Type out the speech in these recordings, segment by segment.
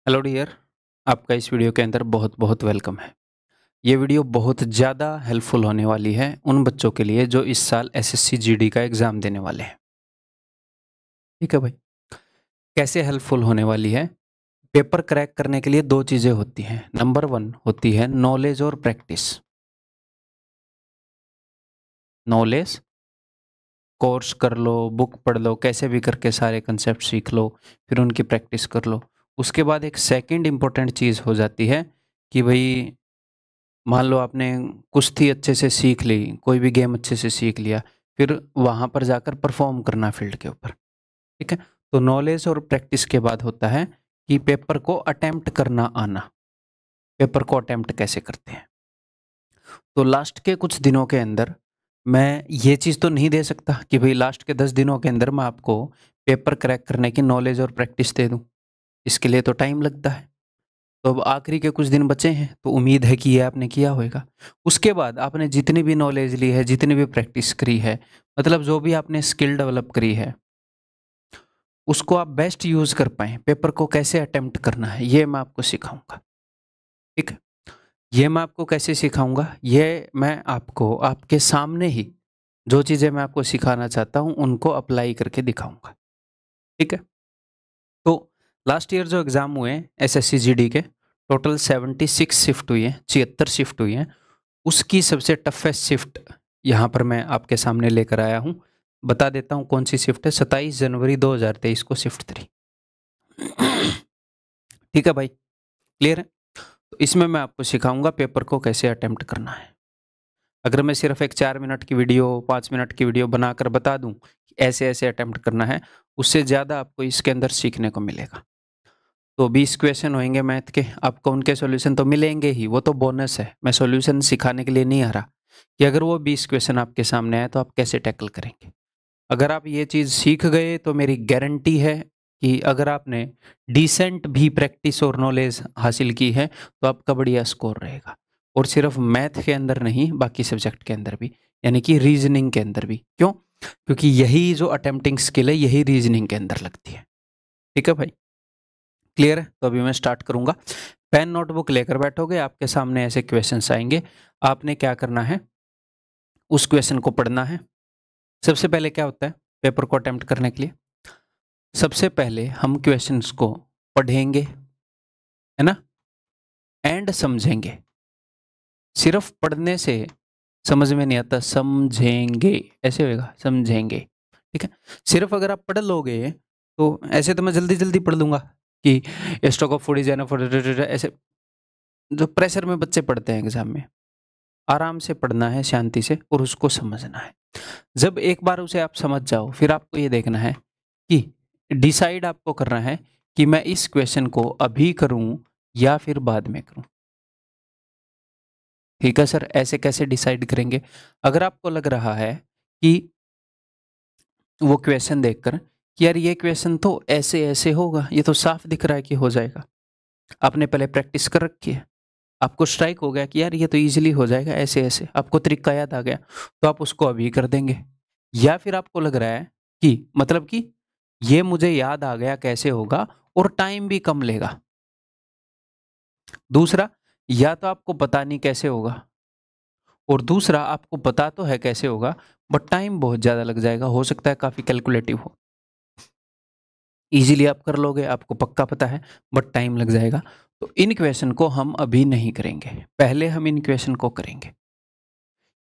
Hello dear. आपका इस video के अंदर बहुत बहुत वेलकम है। ये वीडियो बहुत ज़्यादा हेल्पफुल होने वाली है उन बच्चों के लिए जो इस साल एसएससी जीडी का एग्ज़ाम देने वाले हैं। ठीक है भाई। कैसे हेल्पफुल होने वाली है? पेपर क्रैक करने के लिए दो चीज़ें होती हैं। नंबर वन होती है नॉलेज और प्रैक्टिस। नॉलेज कोर्स कर लो, बुक पढ़ लो, कैसे भी करके सारे कंसेप्ट सीख लो, फिर उनकी प्रैक्टिस कर लो। उसके बाद एक सेकंड इम्पोर्टेंट चीज़ हो जाती है कि भाई मान लो आपने कुश्ती अच्छे से सीख ली, कोई भी गेम अच्छे से सीख लिया, फिर वहाँ पर जाकर परफॉर्म करना फील्ड के ऊपर। ठीक है। तो नॉलेज और प्रैक्टिस के बाद होता है कि पेपर को अटेम्प्ट करना आना। पेपर को अटेम्प्ट कैसे करते हैं? तो लास्ट के कुछ दिनों के अंदर मैं ये चीज़ तो नहीं दे सकता कि भाई लास्ट के 10 दिनों के अंदर मैं आपको पेपर क्रैक करने की नॉलेज और प्रैक्टिस दे दूं। इसके लिए तो टाइम लगता है। तो अब आखिरी के कुछ दिन बचे हैं, तो उम्मीद है कि ये आपने किया होगा। उसके बाद आपने जितनी भी नॉलेज ली है, जितनी भी प्रैक्टिस करी है, मतलब जो भी आपने स्किल डेवलप करी है, उसको आप बेस्ट यूज़ कर पाएँ। पेपर को कैसे अटेम्प्ट करना है, ये मैं आपको सिखाऊँगा। ठीक है? ये मैं आपको कैसे सिखाऊँगा, ये मैं आपको आपके सामने ही जो चीज़ें मैं आपको सिखाना चाहता हूँ, उनको अप्लाई करके दिखाऊँगा। ठीक है? तो लास्ट ईयर जो एग्ज़ाम हुए हैं एसएससी जीडी के, टोटल 76 शिफ्ट हुई हैं, 76 शिफ्ट हुई हैं। उसकी सबसे टफेस्ट शिफ्ट यहाँ पर मैं आपके सामने लेकर आया हूँ। बता देता हूँ कौन सी शिफ्ट है। 27 जनवरी 2023 को शिफ्ट 3। ठीक है भाई, क्लियर है? तो इसमें मैं आपको सिखाऊंगा पेपर को कैसे अटेम्प्ट करना है। अगर मैं सिर्फ एक 4 मिनट की वीडियो, 5 मिनट की वीडियो बनाकर बता दूं कि ऐसे ऐसे अटेम्प्ट करना है, उससे ज़्यादा आपको इसके अंदर सीखने को मिलेगा। तो 20 क्वेश्चन होंगे मैथ के, आपको उनके सॉल्यूशन तो मिलेंगे ही, वो तो बोनस है। मैं सॉल्यूशन सिखाने के लिए नहीं आ रहा कि अगर वो 20 क्वेश्चन आपके सामने आए तो आप कैसे टैकल करेंगे। अगर आप ये चीज़ सीख गए तो मेरी गारंटी है कि अगर आपने डिसेंट भी प्रैक्टिस और नॉलेज हासिल की है तो आपका बढ़िया स्कोर रहेगा। और सिर्फ मैथ के अंदर नहीं, बाकी सब्जेक्ट के अंदर भी, यानी कि रीजनिंग के अंदर भी। क्यों? क्योंकि यही जो अटेम्प्टिंग स्किल है, यही रीजनिंग के अंदर लगती है। ठीक है भाई, क्लियर है? तो अभी मैं स्टार्ट करूंगा। पेन नोटबुक लेकर बैठोगे, आपके सामने ऐसे क्वेश्चंस आएंगे। आपने क्या करना है, उस क्वेश्चन को पढ़ना है। सबसे पहले क्या होता है पेपर को अटेम्प्ट करने के लिए? सबसे पहले हम क्वेश्चंस को पढ़ेंगे, है ना, एंड समझेंगे। सिर्फ पढ़ने से समझ में नहीं आता, समझेंगे ऐसे होएगा, समझेंगे। ठीक है। सिर्फ अगर आप पढ़ लोगे तो ऐसे तो मैं जल्दी जल्दी पढ़ लूंगा कि stock of food is enough, ऐसे जो प्रेशर में बच्चे पढ़ते हैं एग्जाम में। आराम से पढ़ना है, शांति से, और उसको समझना है। जब एक बार उसे आप समझ जाओ, फिर आपको ये देखना है कि डिसाइड आपको करना है कि मैं इस क्वेश्चन को अभी करूं या फिर बाद में करूं। ठीक है सर, ऐसे कैसे डिसाइड करेंगे? अगर आपको लग रहा है कि वो क्वेश्चन देखकर कि यार ये क्वेश्चन तो ऐसे ऐसे होगा, ये तो साफ दिख रहा है कि हो जाएगा, आपने पहले प्रैक्टिस कर रखी है, आपको स्ट्राइक हो गया कि यार ये तो इजीली हो जाएगा ऐसे ऐसे, आपको तरीका याद आ गया, तो आप उसको अभी कर देंगे। या फिर आपको लग रहा है कि मतलब कि ये मुझे याद आ गया कैसे होगा और टाइम भी कम लेगा। दूसरा, या तो आपको पता नहीं कैसे होगा, और दूसरा आपको पता तो है कैसे होगा बट टाइम बहुत ज़्यादा लग जाएगा, हो सकता है काफ़ी कैलकुलेटिव हो। इजीली आप कर लोगे, आपको पक्का पता है, बट टाइम लग जाएगा। तो इन क्वेश्चन को हम अभी नहीं करेंगे, पहले हम इन क्वेश्चन को करेंगे।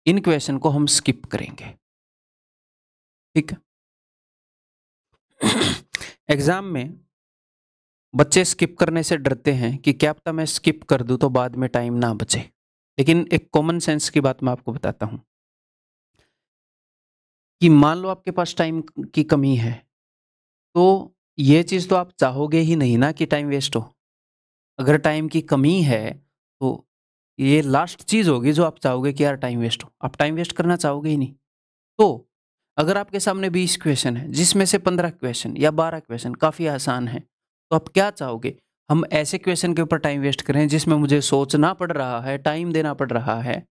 इन क्वेश्चन को हम स्किप करेंगे। ठीक है। एग्जाम में बच्चे स्किप करने से डरते हैं कि क्या पता मैं स्किप कर दूं तो बाद में टाइम ना बचे। लेकिन एक कॉमन सेंस की बात मैं आपको बताता हूं कि मान लो आपके पास टाइम की कमी है, तो ये चीज तो आप चाहोगे ही नहीं ना कि टाइम वेस्ट हो। अगर टाइम की कमी है तो ये लास्ट चीज होगी जो आप चाहोगे कि यार टाइम वेस्ट हो, आप टाइम वेस्ट करना चाहोगे ही नहीं। तो अगर आपके सामने 20 क्वेश्चन है जिसमें से 15 क्वेश्चन या 12 क्वेश्चन काफ़ी आसान है, तो आप क्या चाहोगे? हम ऐसे क्वेश्चन के ऊपर टाइम वेस्ट करें जिसमें मुझे सोचना पड़ रहा है, टाइम देना पड़ रहा है,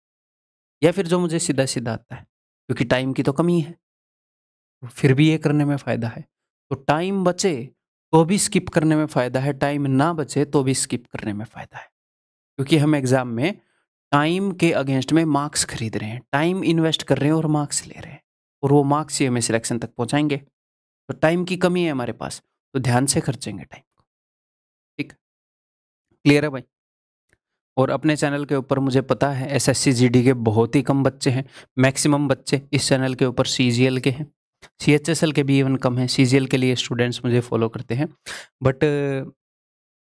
या फिर जो मुझे सीधा-सीधा आता है? क्योंकि टाइम की तो कमी है, तो फिर भी ये करने में फ़ायदा है। तो टाइम बचे तो भी स्किप करने में फ़ायदा है, टाइम ना बचे तो भी स्किप करने में फ़ायदा है। क्योंकि हम एग्ज़ाम में टाइम के अगेंस्ट में मार्क्स खरीद रहे हैं, टाइम इन्वेस्ट कर रहे हैं और मार्क्स ले रहे हैं, और वो मार्क्स ही हमें सिलेक्शन तक पहुँचाएँगे। तो टाइम की कमी है हमारे पास, तो ध्यान से खर्चेंगे टाइम को। ठीक, क्लियर है भाई? और अपने चैनल के ऊपर मुझे पता है एसएससी जीडी के बहुत ही कम बच्चे हैं, मैक्सिमम बच्चे इस चैनल के ऊपर सीजीएल के हैं, सीएचएसएल के भी इवन कम हैं, सीजीएल के लिए स्टूडेंट्स मुझे फॉलो करते हैं। बट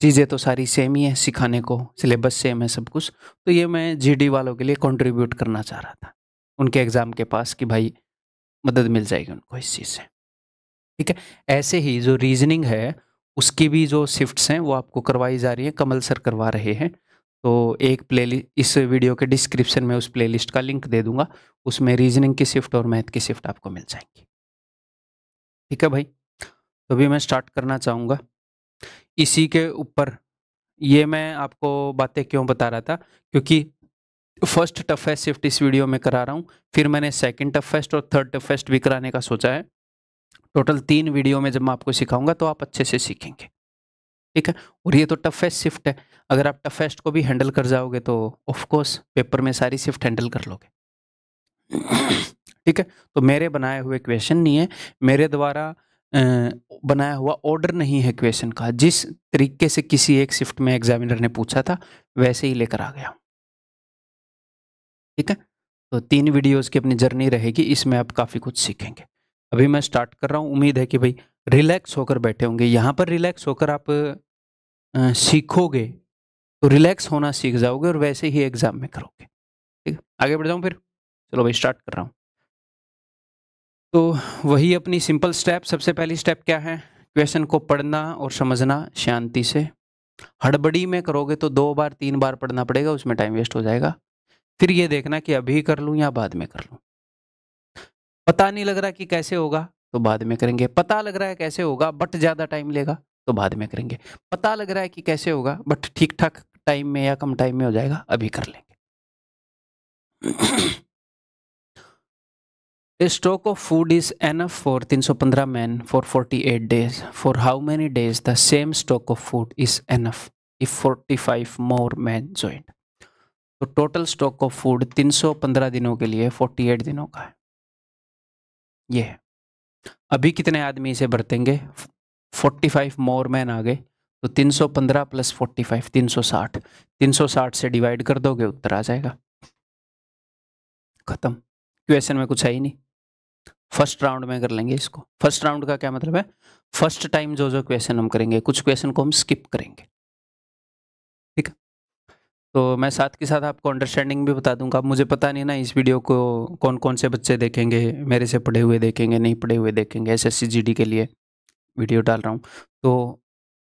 चीज़ें तो सारी सेम ही है, सिखाने को सिलेबस सेम है सब कुछ। तो ये मैं जीडी वालों के लिए कंट्रीब्यूट करना चाह रहा था, उनके एग्ज़ाम के पास, कि भाई मदद मिल जाएगी उनको इस चीज़ से। ठीक है, ऐसे ही जो रीजनिंग है उसकी भी जो शिफ्ट्स हैं वो आपको करवाई जा रही है, कमल सर करवा रहे हैं। तो एक प्लेलिस्ट इस वीडियो के डिस्क्रिप्शन में उस प्लेलिस्ट का लिंक दे दूंगा, उसमें रीजनिंग की शिफ्ट और मैथ की शिफ्ट आपको मिल जाएंगी। ठीक है भाई, तो अभी मैं स्टार्ट करना चाहूँगा इसी के ऊपर। ये मैं आपको बातें क्यों बता रहा था, क्योंकि फर्स्ट टफेस्ट शिफ्ट इस वीडियो में करा रहा हूँ, फिर मैंने सेकंड टफेस्ट और थर्ड टफेस्ट भी कराने का सोचा है। टोटल 3 वीडियो में जब मैं आपको सिखाऊंगा तो आप अच्छे से सीखेंगे। ठीक है, और ये तो टफेस्ट शिफ्ट है, अगर आप टफेस्ट को भी हैंडल कर जाओगे तो ऑफ कोर्स पेपर में सारी शिफ्ट हैंडल कर लोगे। ठीक है, तो मेरे बनाए हुए क्वेश्चन नहीं है, मेरे द्वारा बनाया हुआ ऑर्डर नहीं है क्वेश्चन का, जिस तरीके से किसी एक शिफ्ट में एग्जामिनर ने पूछा था वैसे ही लेकर आ गया। ठीक है, तो 3 वीडियोस की अपनी जर्नी रहेगी, इसमें आप काफ़ी कुछ सीखेंगे। अभी मैं स्टार्ट कर रहा हूँ, उम्मीद है कि भाई रिलैक्स होकर बैठे होंगे। यहाँ पर रिलैक्स होकर आप सीखोगे तो रिलैक्स होना सीख जाओगे और वैसे ही एग्जाम में करोगे। ठीक है, आगे बढ़ जाऊँ फिर? चलो भाई स्टार्ट कर रहा हूँ। तो वही अपनी सिंपल स्टेप, सबसे पहली स्टेप क्या है? क्वेश्चन को पढ़ना और समझना शांति से। हड़बड़ी में करोगे तो 2 बार 3 बार पढ़ना पड़ेगा, उसमें टाइम वेस्ट हो जाएगा। फिर ये देखना कि अभी कर लूँ या बाद में कर लूँ। पता नहीं लग रहा कि कैसे होगा तो बाद में करेंगे, पता लग रहा है कैसे होगा बट ज़्यादा टाइम लेगा तो बाद में करेंगे, पता लग रहा है कि कैसे होगा बट ठीक ठाक टाइम में या कम टाइम में हो जाएगा, अभी कर लेंगे। A stock of food is enough for 315 men for 48 days. For how many days the same stock of food is enough if 45 more men joined? तो टोटल स्टॉक ऑफ फूड 315 दिनों के लिए 48 दिनों का है। ये है। अभी कितने आदमी इसे बरतेंगे? 45 मोर मैन आ गए, तो 315 प्लस 45 360, 360 से डिवाइड कर दोगे उत्तर आ जाएगा। खत्म, क्वेश्चन में कुछ है ही नहीं। फर्स्ट राउंड में कर लेंगे इसको। फर्स्ट राउंड का क्या मतलब है? फर्स्ट टाइम जो जो क्वेश्चन हम करेंगे, कुछ क्वेश्चन को हम स्किप करेंगे। ठीक है, तो मैं साथ के साथ आपको अंडरस्टैंडिंग भी बता दूंगा। मुझे पता नहीं ना इस वीडियो को कौन कौन से बच्चे देखेंगे, मेरे से पढ़े हुए देखेंगे, नहीं पढ़े हुए देखेंगे। एसएससी जीडी के लिए वीडियो डाल रहा हूँ, तो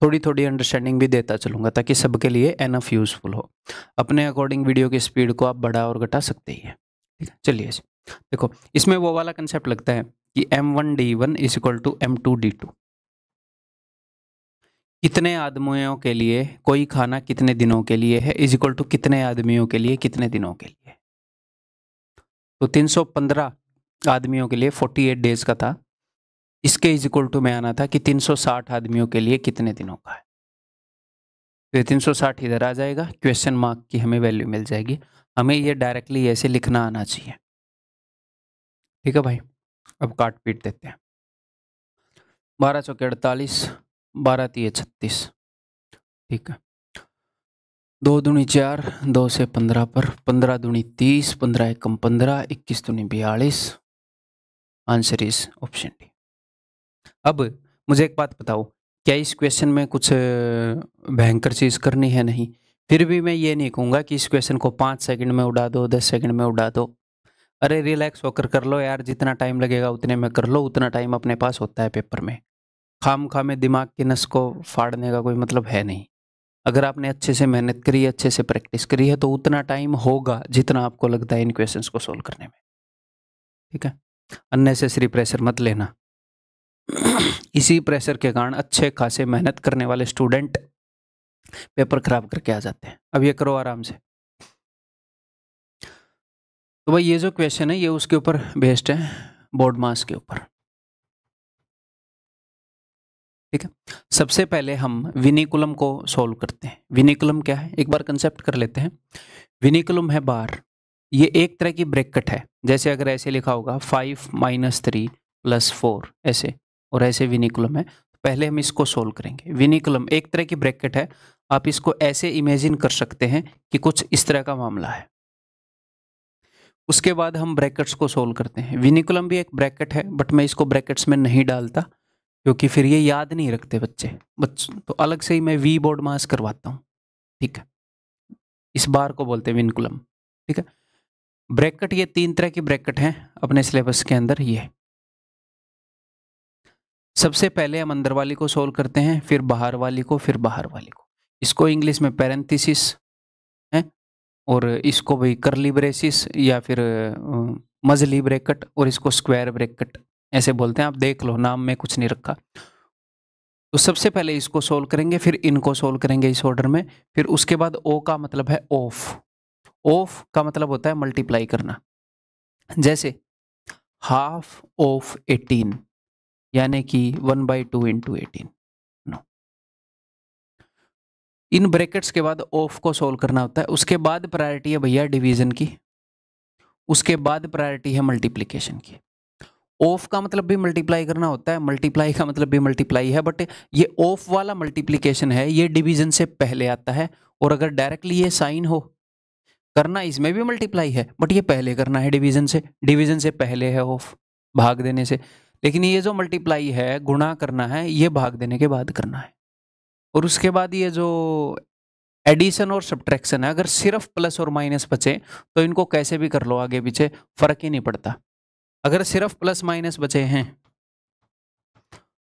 थोड़ी थोड़ी अंडरस्टैंडिंग भी देता चलूँगा ताकि सबके लिए एनफ यूज़फुल हो। अपने अकॉर्डिंग वीडियो की स्पीड को आप बढ़ा और घटा सकते ही है। ठीक है, चलिए देखो, इसमें वो वाला कंसेप्ट लगता है कि M1D1 is equal to M2D2। कितने आदमियों के लिए कोई खाना कितने दिनों के लिए है इज इक्वल टू कितने आदमियों के लिए कितने दिनों के लिए। तो 315 आदमियों के लिए 48 डेज का था, इसके इज इक्वल टू में आना था कि 360 आदमियों के लिए कितने दिनों का है। तो 360 इधर आ जाएगा, क्वेश्चन मार्क की हमें वैल्यू मिल जाएगी। हमें ये डायरेक्टली ऐसे लिखना आना चाहिए। ठीक है भाई, अब काट पीट देते हैं। 12 चौके 48, 12 तिये 36। ठीक है, 2 दूनी 4, 2 से 15 पर, 15 दूनी 30, 15 एकम 15, 21 दूनी 42। Answer is option D. अब मुझे एक बात बताओ, क्या इस क्वेश्चन में कुछ भयंकर चीज़ करनी है? नहीं। फिर भी मैं ये नहीं कहूँगा कि इस क्वेश्चन को 5 सेकंड में उड़ा दो, 10 सेकंड में उड़ा दो। अरे रिलैक्स होकर कर लो यार, जितना टाइम लगेगा उतने में कर लो, उतना टाइम अपने पास होता है पेपर में। खामखा में दिमाग की नस को फाड़ने का कोई मतलब है नहीं। अगर आपने अच्छे से मेहनत करी है, अच्छे से प्रैक्टिस करी है, तो उतना टाइम होगा जितना आपको लगता है इन क्वेश्चंस को सोल्व करने में। ठीक है, अननेसेसरी प्रेशर मत लेना। इसी प्रेशर के कारण अच्छे खासे मेहनत करने वाले स्टूडेंट पेपर खराब करके आ जाते हैं। अब ये करो आराम से। तो भाई ये जो क्वेश्चन है ये उसके ऊपर बेस्ड है, बोर्ड मास के ऊपर। ठीक है। सबसे पहले हम विनिकुलम को सोल्व करते हैं। विनिकुलम क्या है, एक बार कंसेप्ट कर लेते हैं। विनिकुलम है बार, ये एक तरह की ब्रैकेट है। जैसे अगर ऐसे लिखा होगा 5 - 3 + 4 ऐसे, और ऐसे विनिकुलम है। पहले हम इसको सोल्व करेंगे। विनिकुलम एक तरह की ब्रैकेट है, आप इसको ऐसे इमेजिन कर सकते हैं कि कुछ इस तरह का मामला है। उसके बाद हम ब्रैकेट्स को सोल्व करते हैं। विनिकुलम भी एक ब्रैकेट है, बट मैं इसको ब्रैकेट्स में नहीं डालता क्योंकि फिर ये याद नहीं रखते बच्चे तो अलग से ही मैं वी बोर्ड मास करवाता हूँ। ठीक है, इस बार को बोलते हैं विनिकुलम। ठीक है, ब्रैकेट ये 3 तरह की ब्रैकेट हैं अपने सिलेबस के अंदर। ये सबसे पहले हम अंदर वाली को सोल्व करते हैं, फिर बाहर वाली को, फिर बाहर वाली को। इसको इंग्लिश में पैरेंथेसिस है, और इसको भी कर्ली ब्रेसिस या फिर मजली ब्रैकेट, और इसको स्क्वायर ब्रैकेट ऐसे बोलते हैं। आप देख लो, नाम में कुछ नहीं रखा। तो सबसे पहले इसको सोल्व करेंगे, फिर इनको सोल्व करेंगे इस ऑर्डर में। फिर उसके बाद ओ का मतलब है ऑफ। ऑफ का मतलब होता है मल्टीप्लाई करना। जैसे हाफ ऑफ 18 यानी कि 1/2 × 18। नो, इन ब्रैकेट्स के बाद ऑफ को सोल्व करना होता है। उसके बाद प्रायोरिटी है भैया डिवीजन की, उसके बाद प्रायोरिटी है मल्टीप्लिकेशन की। ऑफ का मतलब भी मल्टीप्लाई करना होता है, मल्टीप्लाई का मतलब भी मल्टीप्लाई है, बट ये ऑफ वाला मल्टीप्लिकेशन है, ये डिवीजन से पहले आता है। और अगर डायरेक्टली ये साइन हो करना, इसमें भी मल्टीप्लाई है, बट ये पहले करना है डिवीजन से पहले है ऑफ, भाग देने से। लेकिन ये जो मल्टीप्लाई है, गुणा करना है, ये भाग देने के बाद करना है। और उसके बाद ये जो एडिशन और सब्ट्रैक्शन है, अगर सिर्फ प्लस और माइनस बचे तो इनको कैसे भी कर लो, आगे पीछे फर्क ही नहीं पड़ता। अगर सिर्फ प्लस माइनस बचे हैं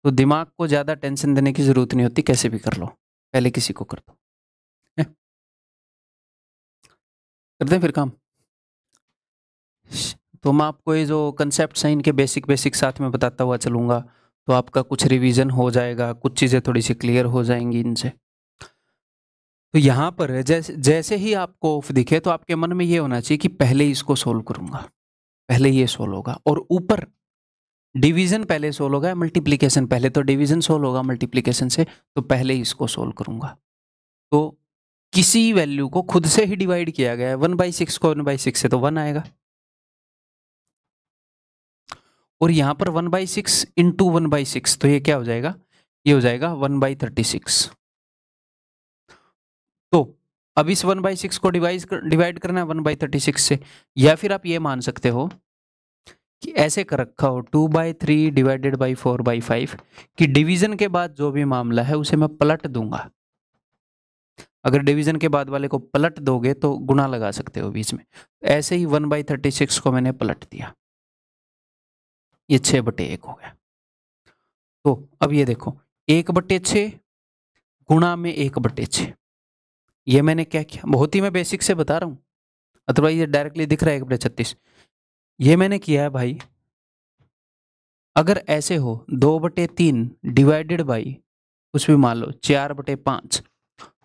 तो दिमाग को ज्यादा टेंशन देने की जरूरत नहीं होती, कैसे भी कर लो, पहले किसी को कर दो। करते हैं फिर काम। तो मैं आपको ये जो कंसेप्ट हैं इनके बेसिक साथ में बताता हुआ चलूंगा, तो आपका कुछ रिवीजन हो जाएगा, कुछ चीज़ें थोड़ी सी क्लियर हो जाएंगी इनसे। तो यहाँ पर जैसे ही आपको ऑफ दिखे तो आपके मन में ये होना चाहिए कि पहले इसको सोल्व करूंगा, पहले ये सोल्व होगा। और ऊपर डिवीजन पहले सोल्व होगा, मल्टीप्लीकेशन पहले, तो डिवीजन सोल्व होगा मल्टीप्लीकेशन से, तो पहले इसको सोल्व करूंगा। तो किसी वैल्यू को खुद से ही डिवाइड किया गया है, 1/6 को 1/6 से तो 1 आएगा, और यहां पर 1/6 × 1/6, तो ये क्या हो जाएगा, ये हो जाएगा 1/36। तो अब इस 1/6 को डिवाइड करना है 1/36 से, या फिर आप ये मान सकते हो कि ऐसे कर रखा हो 2/3 / 4/5 कि डिवीजन के बाद जो भी मामला है उसे मैं पलट दूंगा। अगर डिवीजन के बाद वाले को पलट दोगे तो गुणा लगा सकते हो बीच में। ऐसे ही 1/36 को मैंने पलट दिया, ये 6/1 हो गया। तो अब ये देखो 1/6 गुणा में 1/6, ये मैंने क्या किया, बहुत ही मैं बेसिक से बता रहा हूं, अथवा ये डायरेक्टली दिख रहा है 1/36। ये मैंने किया है भाई, अगर ऐसे हो 2/3 डिवाइडेड बाई कुछ भी मान लो 4/5,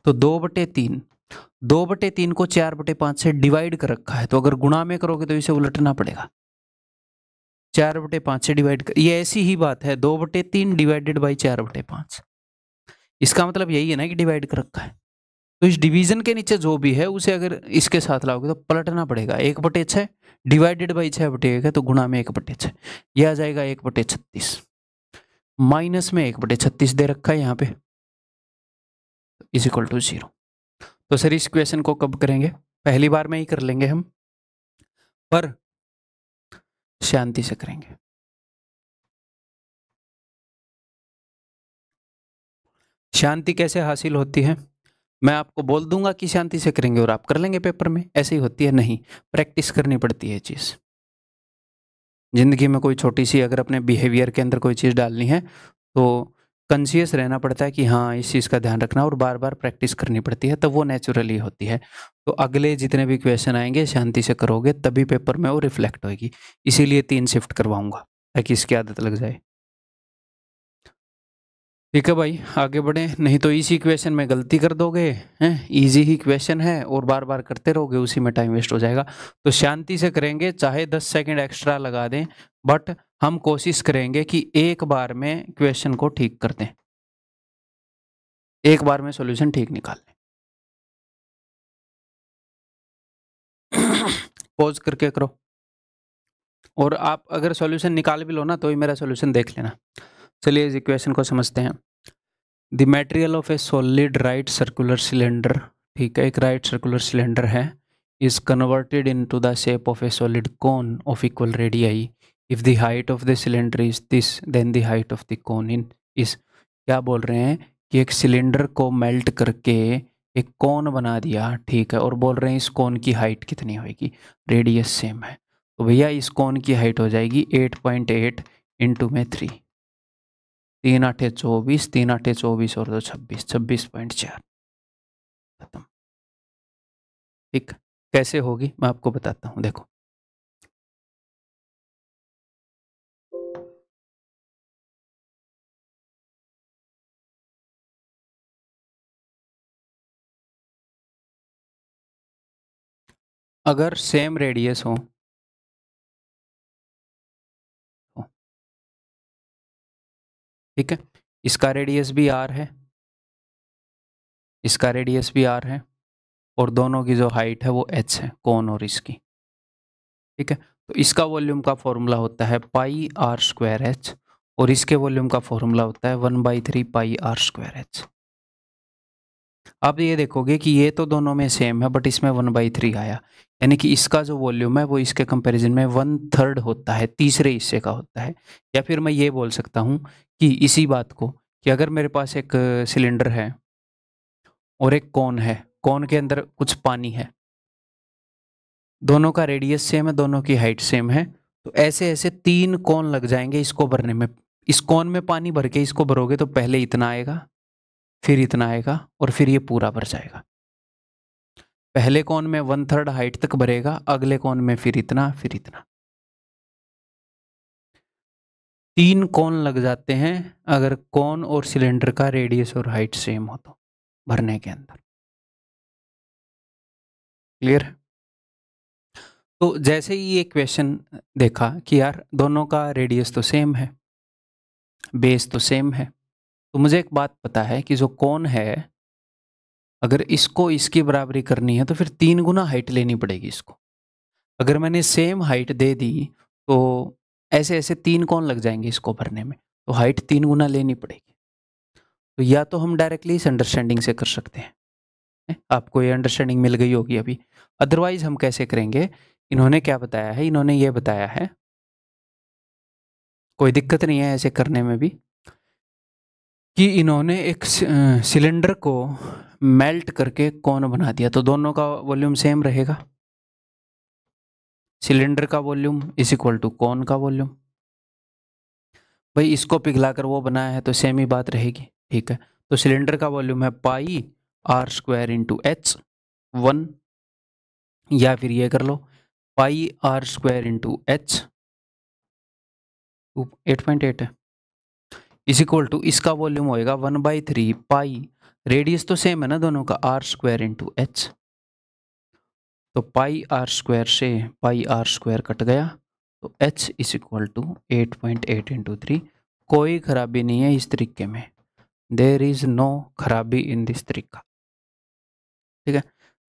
तो 2/3 को 4/5 से डिवाइड कर रखा है, तो अगर गुणा में करोगे तो इसे उलटना पड़ेगा। 4/5 से डिवाइड कर, ये ऐसी ही बात है, 2/3 डिवाइडेड बाई 4/5। इसका मतलब यही है ना कि डिवाइड कर रखा है। तो इस डिवीजन के नीचे जो भी है उसे अगर इसके साथ लाओगे तो पलटना पड़ेगा। 1/6 डिवाइडेड बाई 6/1 है, तो गुणा में 1/6, यह आ जाएगा 1/36, माइनस में 1/36 दे रखा है यहाँ पे, इज इक्वल टू 0। तो सर इस क्वेश्चन को कब करेंगे, पहली बार में ही कर लेंगे हम, पर शांति से करेंगे। शांति कैसे हासिल होती है, मैं आपको बोल दूंगा कि शांति से करेंगे और आप कर लेंगे पेपर में, ऐसे ही होती है? नहीं, प्रैक्टिस करनी पड़ती है चीज़। जिंदगी में कोई छोटी सी अगर अपने बिहेवियर के अंदर कोई चीज़ डालनी है तो कॉन्शियस रहना पड़ता है कि हाँ इस चीज़ का ध्यान रखना, और बार बार प्रैक्टिस करनी पड़ती है, तब वो नेचुरली होती है। तो अगले जितने भी क्वेश्चन आएंगे शांति से करोगे तभी पेपर में वो रिफ्लेक्ट होगी। इसीलिए 3 शिफ्ट करवाऊंगा ताकि इसकी आदत लग जाए। ठीक है भाई, आगे बढ़े, नहीं तो इसी क्वेश्चन में गलती कर दोगे हैं। इजी ही क्वेश्चन है और बार बार करते रहोगे, उसी में टाइम वेस्ट हो जाएगा। तो शांति से करेंगे, चाहे 10 सेकंड एक्स्ट्रा लगा दें, बट हम कोशिश करेंगे कि एक बार में क्वेश्चन को ठीक कर दें। एक बार में सॉल्यूशन ठीक निकाल लें। पॉज करके करो, और आप अगर सॉल्यूशन निकाल भी लो ना तो ही मेरा सॉल्यूशन देख लेना। चलिए इस इक्वेशन को समझते हैं। The material of a solid right circular cylinder, ठीक है, एक राइट सर्कुलर सिलेंडर है, is converted into the shape of a solid cone of equal radii. If the height of the cylinder is this then the height of the cone in is. क्या बोल रहे हैं कि एक cylinder को melt करके एक कोन बना दिया, ठीक है, और बोल रहे हैं इस कोन की हाइट कितनी होगी, रेडियस सेम है। तो भैया इस कोन की हाइट हो जाएगी 8.8 इंटू में 3, 3 आठे 24, 3 आठे 24 और 2 26, 26.4 खत्म। ठीक, कैसे होगी मैं आपको बताता हूँ, देखो। अगर सेम रेडियस हो, ठीक है, इसका रेडियस भी आर है, इसका रेडियस भी आर है, और दोनों की जो हाइट है वो एच है, कोन और इसकी, ठीक है। तो इसका वॉल्यूम का फॉर्मूला होता है पाई आर स्क्वायर एच, और इसके वॉल्यूम का फॉर्मूला होता है 1/3 पाई आर स्क्वायर एच। आप ये देखोगे कि ये तो दोनों में सेम है, बट इसमें 1/3 आया, यानी कि इसका जो वॉल्यूम है वो इसके कंपैरिजन में 1/3 होता है, तीसरे हिस्से का होता है। या फिर मैं ये बोल सकता हूँ कि इसी बात को, कि अगर मेरे पास एक सिलेंडर है और एक कोन है, कोन के अंदर कुछ पानी है, दोनों का रेडियस सेम है, दोनों की हाइट सेम है, तो ऐसे ऐसे 3 कोन लग जाएंगे इसको भरने में। इस कोन में पानी भर के इसको भरोगे तो पहले इतना आएगा, फिर इतना आएगा, और फिर ये पूरा भर जाएगा। पहले कोन में 1/3 हाइट तक भरेगा, अगले कोन में फिर इतना, फिर इतना। 3 कोन लग जाते हैं अगर कोन और सिलेंडर का रेडियस और हाइट सेम हो तो, भरने के अंदर। क्लियर है? तो जैसे ही ये क्वेश्चन देखा कि यार दोनों का रेडियस तो सेम है, बेस तो सेम है, तो मुझे एक बात पता है कि जो कोन है, अगर इसको इसकी बराबरी करनी है तो फिर 3 गुना हाइट लेनी पड़ेगी इसको। अगर मैंने सेम हाइट दे दी तो ऐसे ऐसे 3 कोन लग जाएंगे इसको भरने में, तो हाइट 3 गुना लेनी पड़ेगी। तो या तो हम डायरेक्टली इस अंडरस्टैंडिंग से कर सकते हैं, आपको ये अंडरस्टैंडिंग मिल गई होगी अभी। अदरवाइज हम कैसे करेंगे, इन्होंने क्या बताया है, इन्होंने ये बताया है, कोई दिक्कत नहीं है ऐसे करने में भी, कि इन्होंने एक सिलेंडर को मेल्ट करके कोन बना दिया, तो दोनों का वॉल्यूम सेम रहेगा। सिलेंडर का वॉल्यूम इज इक्वल टू कोन का वॉल्यूम। भाई इसको पिघलाकर वो बनाया है तो सेम ही बात रहेगी, ठीक है। तो सिलेंडर का वॉल्यूम है पाई आर स्क्वायर इंटू एच 1, या फिर ये कर लो पाई आर स्क्वायर इंटू एच 8.8 है, इज इक्वल टू इसका वॉल्यूम होएगा 1/3 पाई, रेडियस तो सेम है ना दोनों का, आर स्क्वायर इंटू एच। तो पाई आर स्क्वायर से पाई आर स्क्वायर कट गया, तो H is equal to 8.8 into 3। कोई खराबी नहीं है इस तरीके में, देर इज नो खराबी इन दिस तरीका, ठीक है।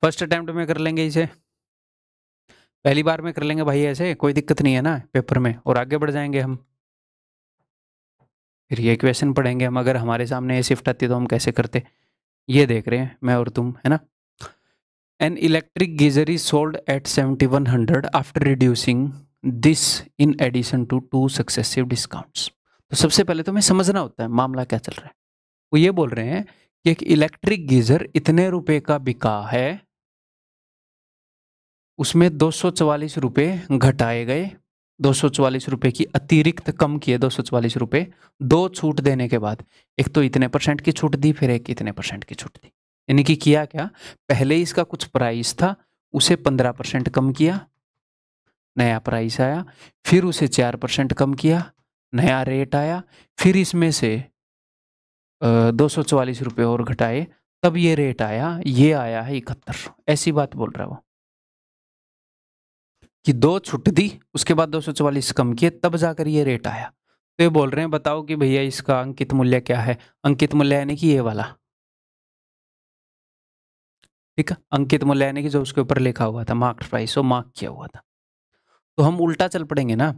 फर्स्ट अटेम्प्ट में कर लेंगे इसे, पहली बार में कर लेंगे भाई, ऐसे कोई दिक्कत नहीं है ना पेपर में, और आगे बढ़ जाएंगे हम। फिर ये क्वेश्चन पढ़ेंगे हम, अगर हमारे सामने ये शिफ्ट आती तो हम कैसे करते, ये देख रहे हैं मैं और तुम, है ना। An electric geyser is sold at 7100 after reducing this in addition to 2 successive discounts. तो सबसे पहले तो हमें समझना होता है मामला क्या चल रहा है। वो ये बोल रहे हैं कि एक इलेक्ट्रिक गीजर इतने रुपए का बिका है, उसमें 244 रुपए घटाए गए, 244 रुपए की अतिरिक्त कम किए, 244 रुपए दो छूट देने के बाद, एक तो इतने % की छूट दी, फिर एक इतने % की छूट दी। यानी कि किया क्या, पहले इसका कुछ प्राइस था उसे 15% कम किया, नया प्राइस आया, फिर उसे 4% कम किया, नया रेट आया, फिर इसमें से 244 रुपये और घटाए, तब ये रेट आया, ये आया है 71। ऐसी बात बोल रहा है वो, कि 2 छूट दी, उसके बाद 244 कम किए, तब जाकर ये रेट आया। तो ये बोल रहे हैं बताओ कि भैया इसका अंकित मूल्य क्या है। अंकित मूल्य यानी कि ये वाला, ठीक है, अंकित मूल्य यानी कि जो उसके ऊपर लिखा हुआ था मार्क प्राइस, वो मार्क किया हुआ था। तो हम उल्टा चल पड़ेंगे ना।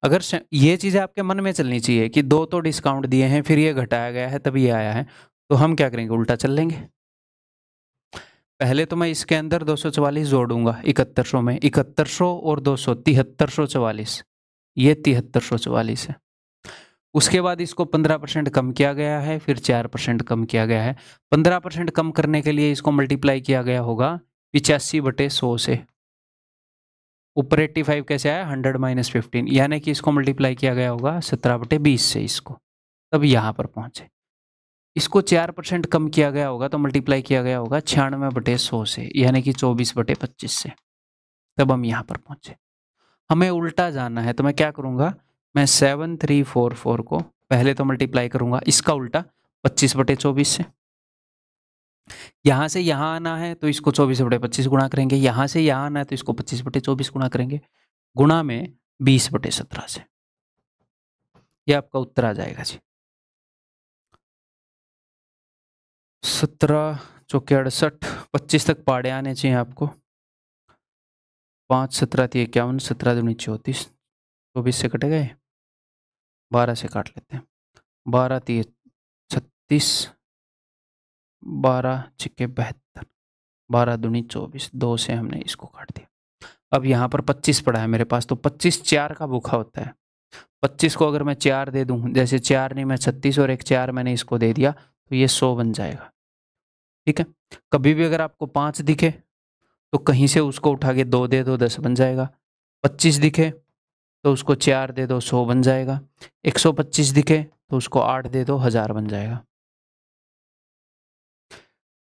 अगर ये चीज़ें आपके मन में चलनी चाहिए कि 2 तो डिस्काउंट दिए हैं, फिर ये घटाया गया है, तभी ये आया है, तो हम क्या करेंगे, उल्टा चल लेंगे। पहले तो मैं इसके अंदर 244 जोड़ूंगा 7100 में, 7100 और 200 7344, ये 7344 है। उसके बाद इसको 15% कम किया गया है, फिर 4% कम किया गया है। 15% कम करने के लिए इसको मल्टीप्लाई किया गया होगा 85/100 से। ऊपर 85 कैसे आया, 100 - 15, यानी कि इसको मल्टीप्लाई किया गया होगा 17/20 से इसको, तब यहाँ पर पहुंचे। इसको 4% कम किया गया होगा तो मल्टीप्लाई किया गया होगा 96/100 से, यानी कि 24/25 से, तब हम यहाँ पर पहुंचे। हमें उल्टा जाना है तो मैं क्या करूंगा, मैं 7344 को पहले तो मल्टीप्लाई करूंगा इसका उल्टा 25/24 से। यहाँ से यहाँ आना है तो इसको 24/25 गुणा करेंगे, यहाँ से यहाँ आना है तो इसको 25/24 गुणा करेंगे, गुणा में 20/17 से। ये आपका उत्तर आ जाएगा जी। 17 चौके 68, 25 तक पाड़े आने चाहिए आपको। 5 17 × 51, 17 दूनी 34, 24 से कट गए, 12 से काट लेते हैं, 12 × 36, 12 × 72, 12 दूनी 24, 2 से हमने इसको काट दिया। अब यहाँ पर 25 पड़ा है मेरे पास, तो 25 4 का भूखा होता है। 25 को अगर मैं 4 दे दूं, जैसे 4 नहीं मैं 36 और एक 4 मैंने इसको दे दिया, तो ये 100 बन जाएगा। ठीक है, कभी भी अगर आपको 5 दिखे तो कहीं से उसको उठा के 2 दे दो, 10 बन जाएगा। 25 दिखे तो उसको 4 दे दो, 100 बन जाएगा। 125 दिखे तो उसको 8 दे दो, 1000 बन जाएगा।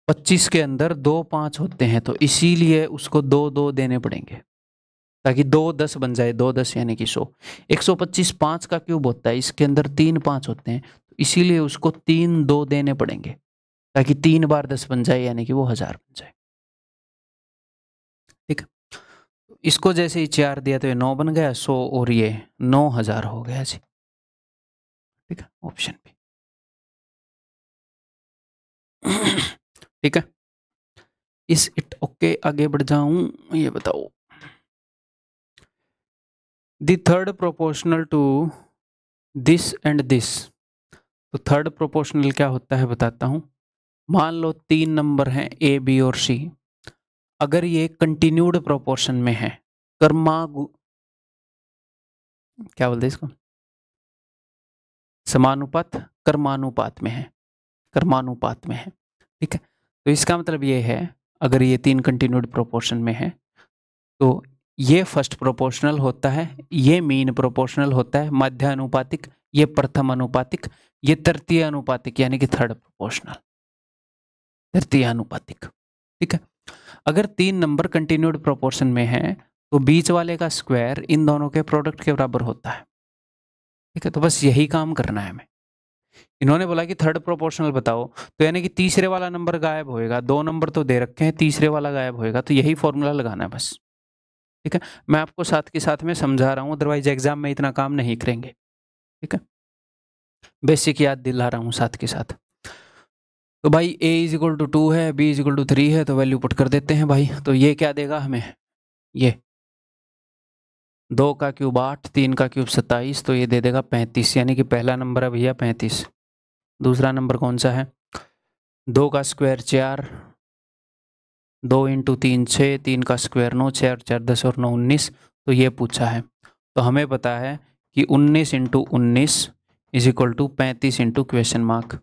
25 के अंदर 2 5 होते हैं, तो इसीलिए उसको 2 2 देने पड़ेंगे, ताकि 2 10 बन जाए, 2 10 यानी कि 100। 125 5 का क्यूब होता है, इसके अंदर 3 5 होते हैं, तो इसीलिए उसको 3 2 देने पड़ेंगे, ताकि 3 बार 10 बन जाए, यानी कि वो 1000 बन जाए। ठीक है, इसको जैसे ही 4 दिया तो ये 9 बन गया, 100 और ये 9000 हो गया जी। ठीक है, ऑप्शन बी। ठीक है, इस इट ओके, आगे बढ़ जाऊं, ये बताओ। The third proportional to this and this. तो थर्ड प्रोपोर्शनल क्या होता है बताता हूं। मान लो 3 नंबर हैं ए बी और सी, अगर ये कंटिन्यूड प्रोपोर्शन में है, क्या बोलते हैं इसको, समानुपात कर्मानुपात में है, कर्मानुपात में है। ठीक है, तो इसका मतलब ये है, अगर ये 3 कंटिन्यूड प्रोपोर्शन में है तो ये फर्स्ट प्रोपोर्शनल होता है, ये मीन प्रोपोर्शनल होता है, मध्य अनुपातिक, ये प्रथम अनुपातिक, ये तृतीय अनुपातिक यानी कि थर्ड प्रोपोर्शनल, तृतीय अनुपातिक। ठीक है, अगर 3 नंबर कंटिन्यूड प्रोपोर्शन में है तो बीच वाले का स्क्वायर इन दोनों के प्रोडक्ट के बराबर होता है। ठीक है, तो बस यही काम करना है हमें। इन्होंने बोला कि थर्ड प्रोपोर्शनल बताओ, तो यानी कि तीसरे वाला नंबर गायब होएगा, 2 नंबर तो दे रखे हैं, तीसरे वाला गायब होएगा, तो यही फॉर्मूला लगाना है बस। ठीक है, मैं आपको साथ के साथ में समझा रहा हूँ, अदरवाइज एग्जाम में इतना काम नहीं करेंगे। ठीक है, बेसिक याद दिला रहा हूँ साथ के साथ। तो भाई a = 2 है, b = 3 है, तो वैल्यू पुट कर देते हैं भाई। तो ये क्या देगा हमें, ये 2 का क्यूब 8, 3 का क्यूब 27, तो ये दे देगा 35, यानी कि पहला नंबर है भैया 35। दूसरा नंबर कौन सा है, 2 का स्क्वायर 4, 2 × 3 6, 3 का स्क्वायर 9, 6 और 4 10 और 9 19, तो ये पूछा है। तो हमें पता है कि 19 × 19 = 35 × क्वेश्चन मार्क,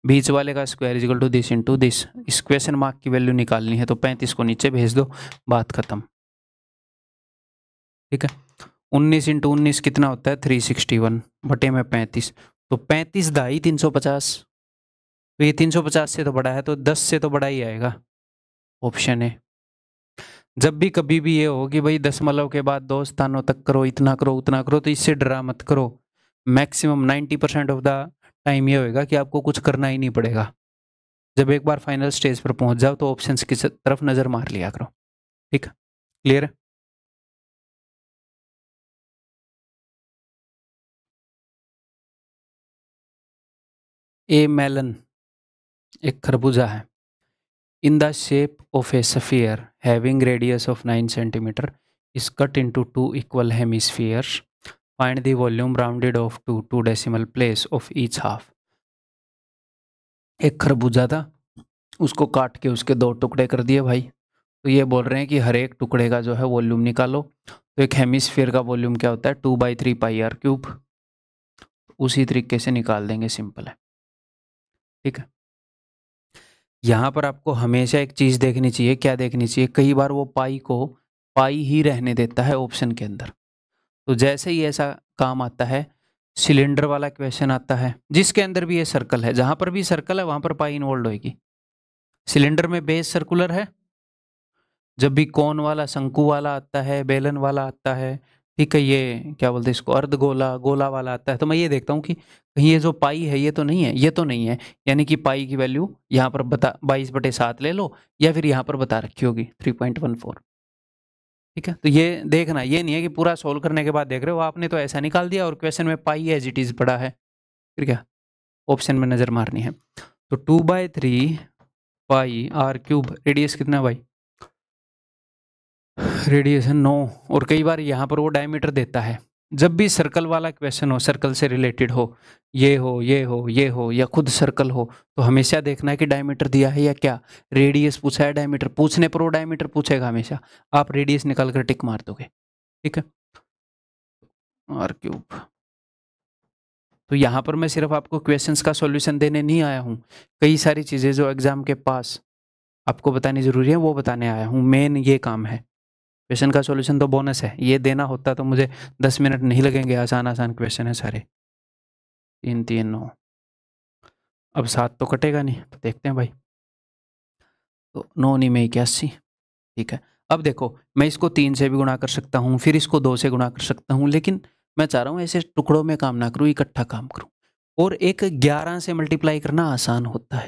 बीच वाले का स्क्वायर = दिस इंटू दिस। इस क्वेश्चन मार्क की वैल्यू निकालनी है, तो 35 को नीचे भेज दो, बात खत्म। ठीक है, 19 × 19 कितना होता है, 361 बटे में 35, तो 35 दाई 350, तो ये 350 से तो बड़ा है, तो 10 से तो बड़ा ही आएगा, ऑप्शन है। जब भी कभी भी ये हो कि भाई दशमलव के बाद 2 स्थानों तक करो, इतना करो उतना करो, तो इससे डरा मत करो। मैक्सिमम 90% ऑफ द टाइम ये होएगा कि आपको कुछ करना ही नहीं पड़ेगा। जब एक बार फाइनल स्टेज पर पहुंच जाओ तो ऑप्शंस की तरफ नजर मार लिया करो। ठीक है, क्लियर है। ए मेलन एक खरबूजा है, in the shape of a sphere having radius of 9 centimeter is cut into two equal hemispheres. Find the volume rounded off to 2 decimal place of each half. एक खरबूजा था, उसको काट के उसके 2 टुकड़े कर दिए भाई। तो ये बोल रहे हैं कि हर एक टुकड़े का जो है वॉल्यूम निकालो। तो एक हेमिस्फीयर का वॉल्यूम क्या होता है, 2/3 पाई आर क्यूब। उसी तरीके से निकाल देंगे, सिंपल है। ठीक है, यहाँ पर आपको हमेशा एक चीज़ देखनी चाहिए। क्या देखनी चाहिए, कई बार वो पाई को पाई ही रहने देता है ऑप्शन के अंदर। तो जैसे ही ऐसा काम आता है, सिलेंडर वाला क्वेश्चन आता है जिसके अंदर भी ये सर्कल है, जहाँ पर भी सर्कल है वहाँ पर पाई इन्वॉल्व होगी। सिलेंडर में बेस सर्कुलर है, जब भी कोन वाला, शंकु वाला आता है, बेलन वाला आता है, ठीक है, ये क्या बोलते हैं इसको, अर्धगोला, गोला वाला आता है, तो मैं ये देखता हूँ कि कहीं ये जो पाई है ये तो नहीं है, ये तो नहीं है, यानी कि पाई की वैल्यू यहाँ पर 22/7 ले लो, या फिर यहाँ पर बता रखी होगी 3.14। ठीक है, तो ये देखना, ये नहीं है कि पूरा सोल्व करने के बाद देख रहे हो आपने तो ऐसा निकाल दिया और क्वेश्चन में पाई एज इट इज पड़ा है, फिर क्या ऑप्शन में नजर मारनी है। तो 2/3 पाई आर क्यूब, रेडियस कितना भाई, रेडियस है 9। और कई बार यहाँ पर वो डायमीटर देता है। जब भी सर्कल वाला क्वेश्चन हो, सर्कल से रिलेटेड हो, ये हो, ये हो, ये हो, या खुद सर्कल हो, तो हमेशा देखना है कि डायमीटर दिया है या क्या। रेडियस पूछा है, डायमीटर पूछने पर वो डायमीटर पूछेगा हमेशा, आप रेडियस निकाल कर टिक मार दोगे। ठीक है, आर क्यूब। तो यहाँ पर मैं सिर्फ आपको क्वेश्चंस का सॉल्यूशन देने नहीं आया हूँ, कई सारी चीज़ें जो एग्जाम के पास आपको बतानी जरूरी है वो बताने आया हूँ। मेन ये काम है, क्वेश्चन का सॉल्यूशन तो बोनस है, ये देना होता तो मुझे 10 मिनट नहीं लगेंगे। आसान आसान क्वेश्चन है सारे। 3 3 9, अब 7 तो कटेगा नहीं, तो देखते हैं भाई। तो 9 नहीं में 81। ठीक है, अब देखो मैं इसको 3 से भी गुणा कर सकता हूँ, फिर इसको 2 से गुणा कर सकता हूँ, लेकिन मैं चाह रहा हूँ ऐसे टुकड़ों में काम ना करूँ, इकट्ठा काम करूँ। और एक 11 से मल्टीप्लाई करना आसान होता है,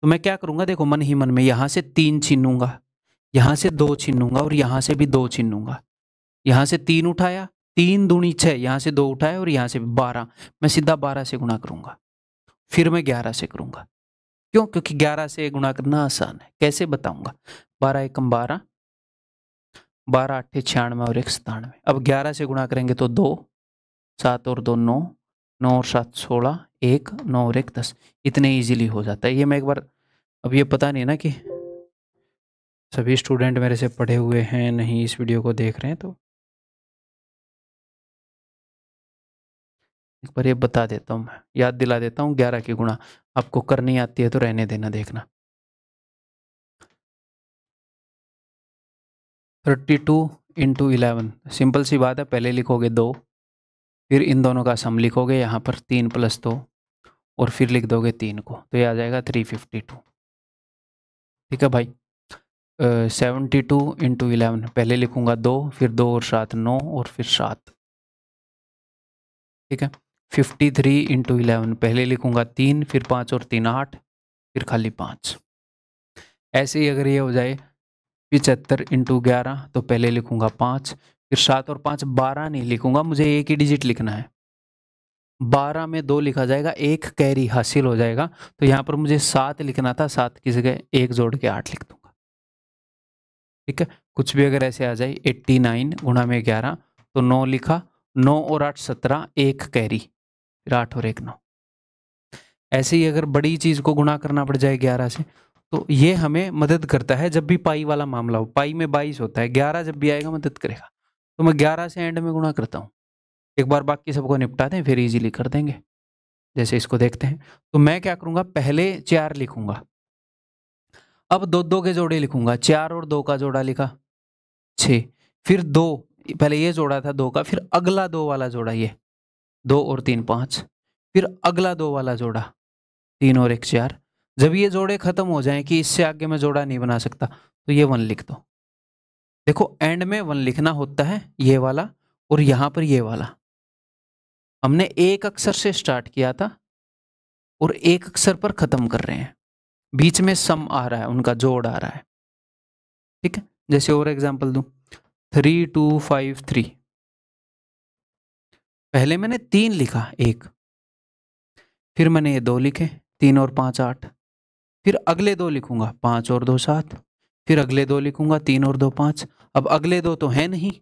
तो मैं क्या करूँगा, देखो मन ही मन में यहाँ से 3 छीनूंगा, यहाँ से 2 छीनूंगा, और यहाँ से भी 2 छीनूंगा। यहाँ से 3 उठाया, 3 दूनी 6, यहाँ से 2 उठाया, और यहाँ से 12, मैं सीधा 12 से गुणा करूंगा, फिर मैं 11 से करूंगा। क्यों, क्योंकि 11 से गुणा करना आसान है। कैसे बताऊंगा, 12 एकम 12, 12 8 96 और 1 97। अब 11 से गुणा करेंगे तो 2, 7 और 2 9, 9 और 7 16, 1 9 और 1 10, इतने इजीली हो जाता है। ये मैं एक बार, अब ये पता नहीं ना कि सभी स्टूडेंट मेरे से पढ़े हुए हैं नहीं, इस वीडियो को देख रहे हैं, तो एक बार ये बता देता हूँ, मैं याद दिला देता हूँ। 11 की गुणा आपको करनी आती है तो रहने देना, देखना। 32 × 11, सिंपल सी बात है, पहले लिखोगे 2, फिर इन दोनों का सम लिखोगे, यहाँ पर 3 + 2, और फिर लिख दोगे 3 को, तो ये आ जाएगा 352। ठीक है भाई। 72 × 11, पहले लिखूंगा 2, फिर 2 और 7 9, और फिर 7। ठीक है, 53 × 11, पहले लिखूंगा 3, फिर 5 और 3 8, फिर खाली 5। ऐसे ही अगर ये हो जाए 75 × 11, तो पहले लिखूंगा 5, फिर 7 और 5, 12 नहीं लिखूंगा, मुझे एक ही डिजिट लिखना है। 12 में 2 लिखा जाएगा, एक कैरी हासिल हो जाएगा। तो यहाँ पर मुझे 7 लिखना था, 7 की जगह 1 जोड़ के 8 लिख दूंगा। ठीक है, कुछ भी अगर ऐसे आ जाए 89 गुणा में 11, तो 9 लिखा, 9 और 8 17, एक कैरी, फिर 8 और 1 9। ऐसे ही अगर बड़ी चीज को गुणा करना पड़ जाए 11 से, तो ये हमें मदद करता है जब भी पाई वाला मामला हो। पाई में 22 होता है, 11 जब भी आएगा मदद करेगा। तो मैं 11 से एंड में गुणा करता हूँ। एक बार बाकी सबको निपटा दें, फिर इजीली कर देंगे। जैसे इसको देखते हैं, तो मैं क्या करूंगा, पहले 4 लिखूंगा, अब 2 2 के जोड़े लिखूंगा। 4 और 2 का जोड़ा लिखा 6, फिर 2, पहले ये जोड़ा था 2 का, फिर अगला 2 वाला जोड़ा, ये 2 और 3 5, फिर अगला 2 वाला जोड़ा 3 और 1 4। जब ये जोड़े खत्म हो जाएं कि इससे आगे मैं जोड़ा नहीं बना सकता, तो ये 1 लिख दो। देखो एंड में 1 लिखना होता है, ये वाला, और यहां पर ये वाला। हमने एक अक्षर से स्टार्ट किया था और एक अक्षर पर खत्म कर रहे हैं, बीच में सम आ रहा है, उनका जोड़ आ रहा है। ठीक है, जैसे और एग्जांपल दूं, 3 2 5 3, पहले मैंने 3 लिखा, एक, फिर मैंने ये 2 लिखे, 3 और 5 8, फिर अगले दो लिखूंगा 5 और 2 7, फिर अगले दो लिखूंगा 3 और 2 5। अब अगले दो तो है नहीं,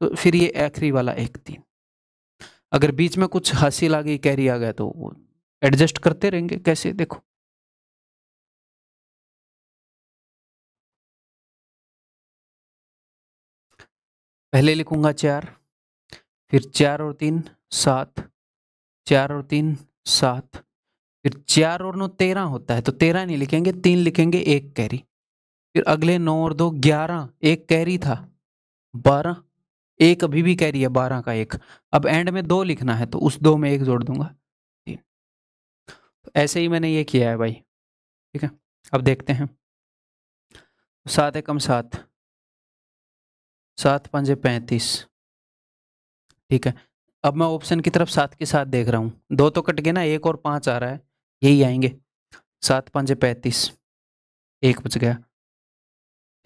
तो फिर ये आखिरी वाला 1 3। अगर बीच में कुछ हासिल आ गई, कैरी आ गया, तो वो एडजस्ट करते रहेंगे। कैसे, देखो पहले लिखूंगा 4, फिर 4 और 3 7, 4 और 3 7, फिर 4 और 9 13 होता है, तो 13 नहीं लिखेंगे, 3 लिखेंगे, 1 कैरी। फिर अगले 9 और 2 11, 1 कैरी था, 12, एक अभी भी कैरी है, 12 का 1। अब एंड में 2 लिखना है, तो उस 2 में 1 जोड़ दूंगा, 3। तो ऐसे ही मैंने ये किया है भाई, ठीक है। अब देखते हैं, 7 एकम 7, 7 पंजे 35, ठीक है। अब मैं ऑप्शन की तरफ 7 के साथ देख रहा हूँ, 2 तो कट गए ना, 1 और 5 आ रहा है, यही आएंगे। 7 पंजे 35, 1 बच गया,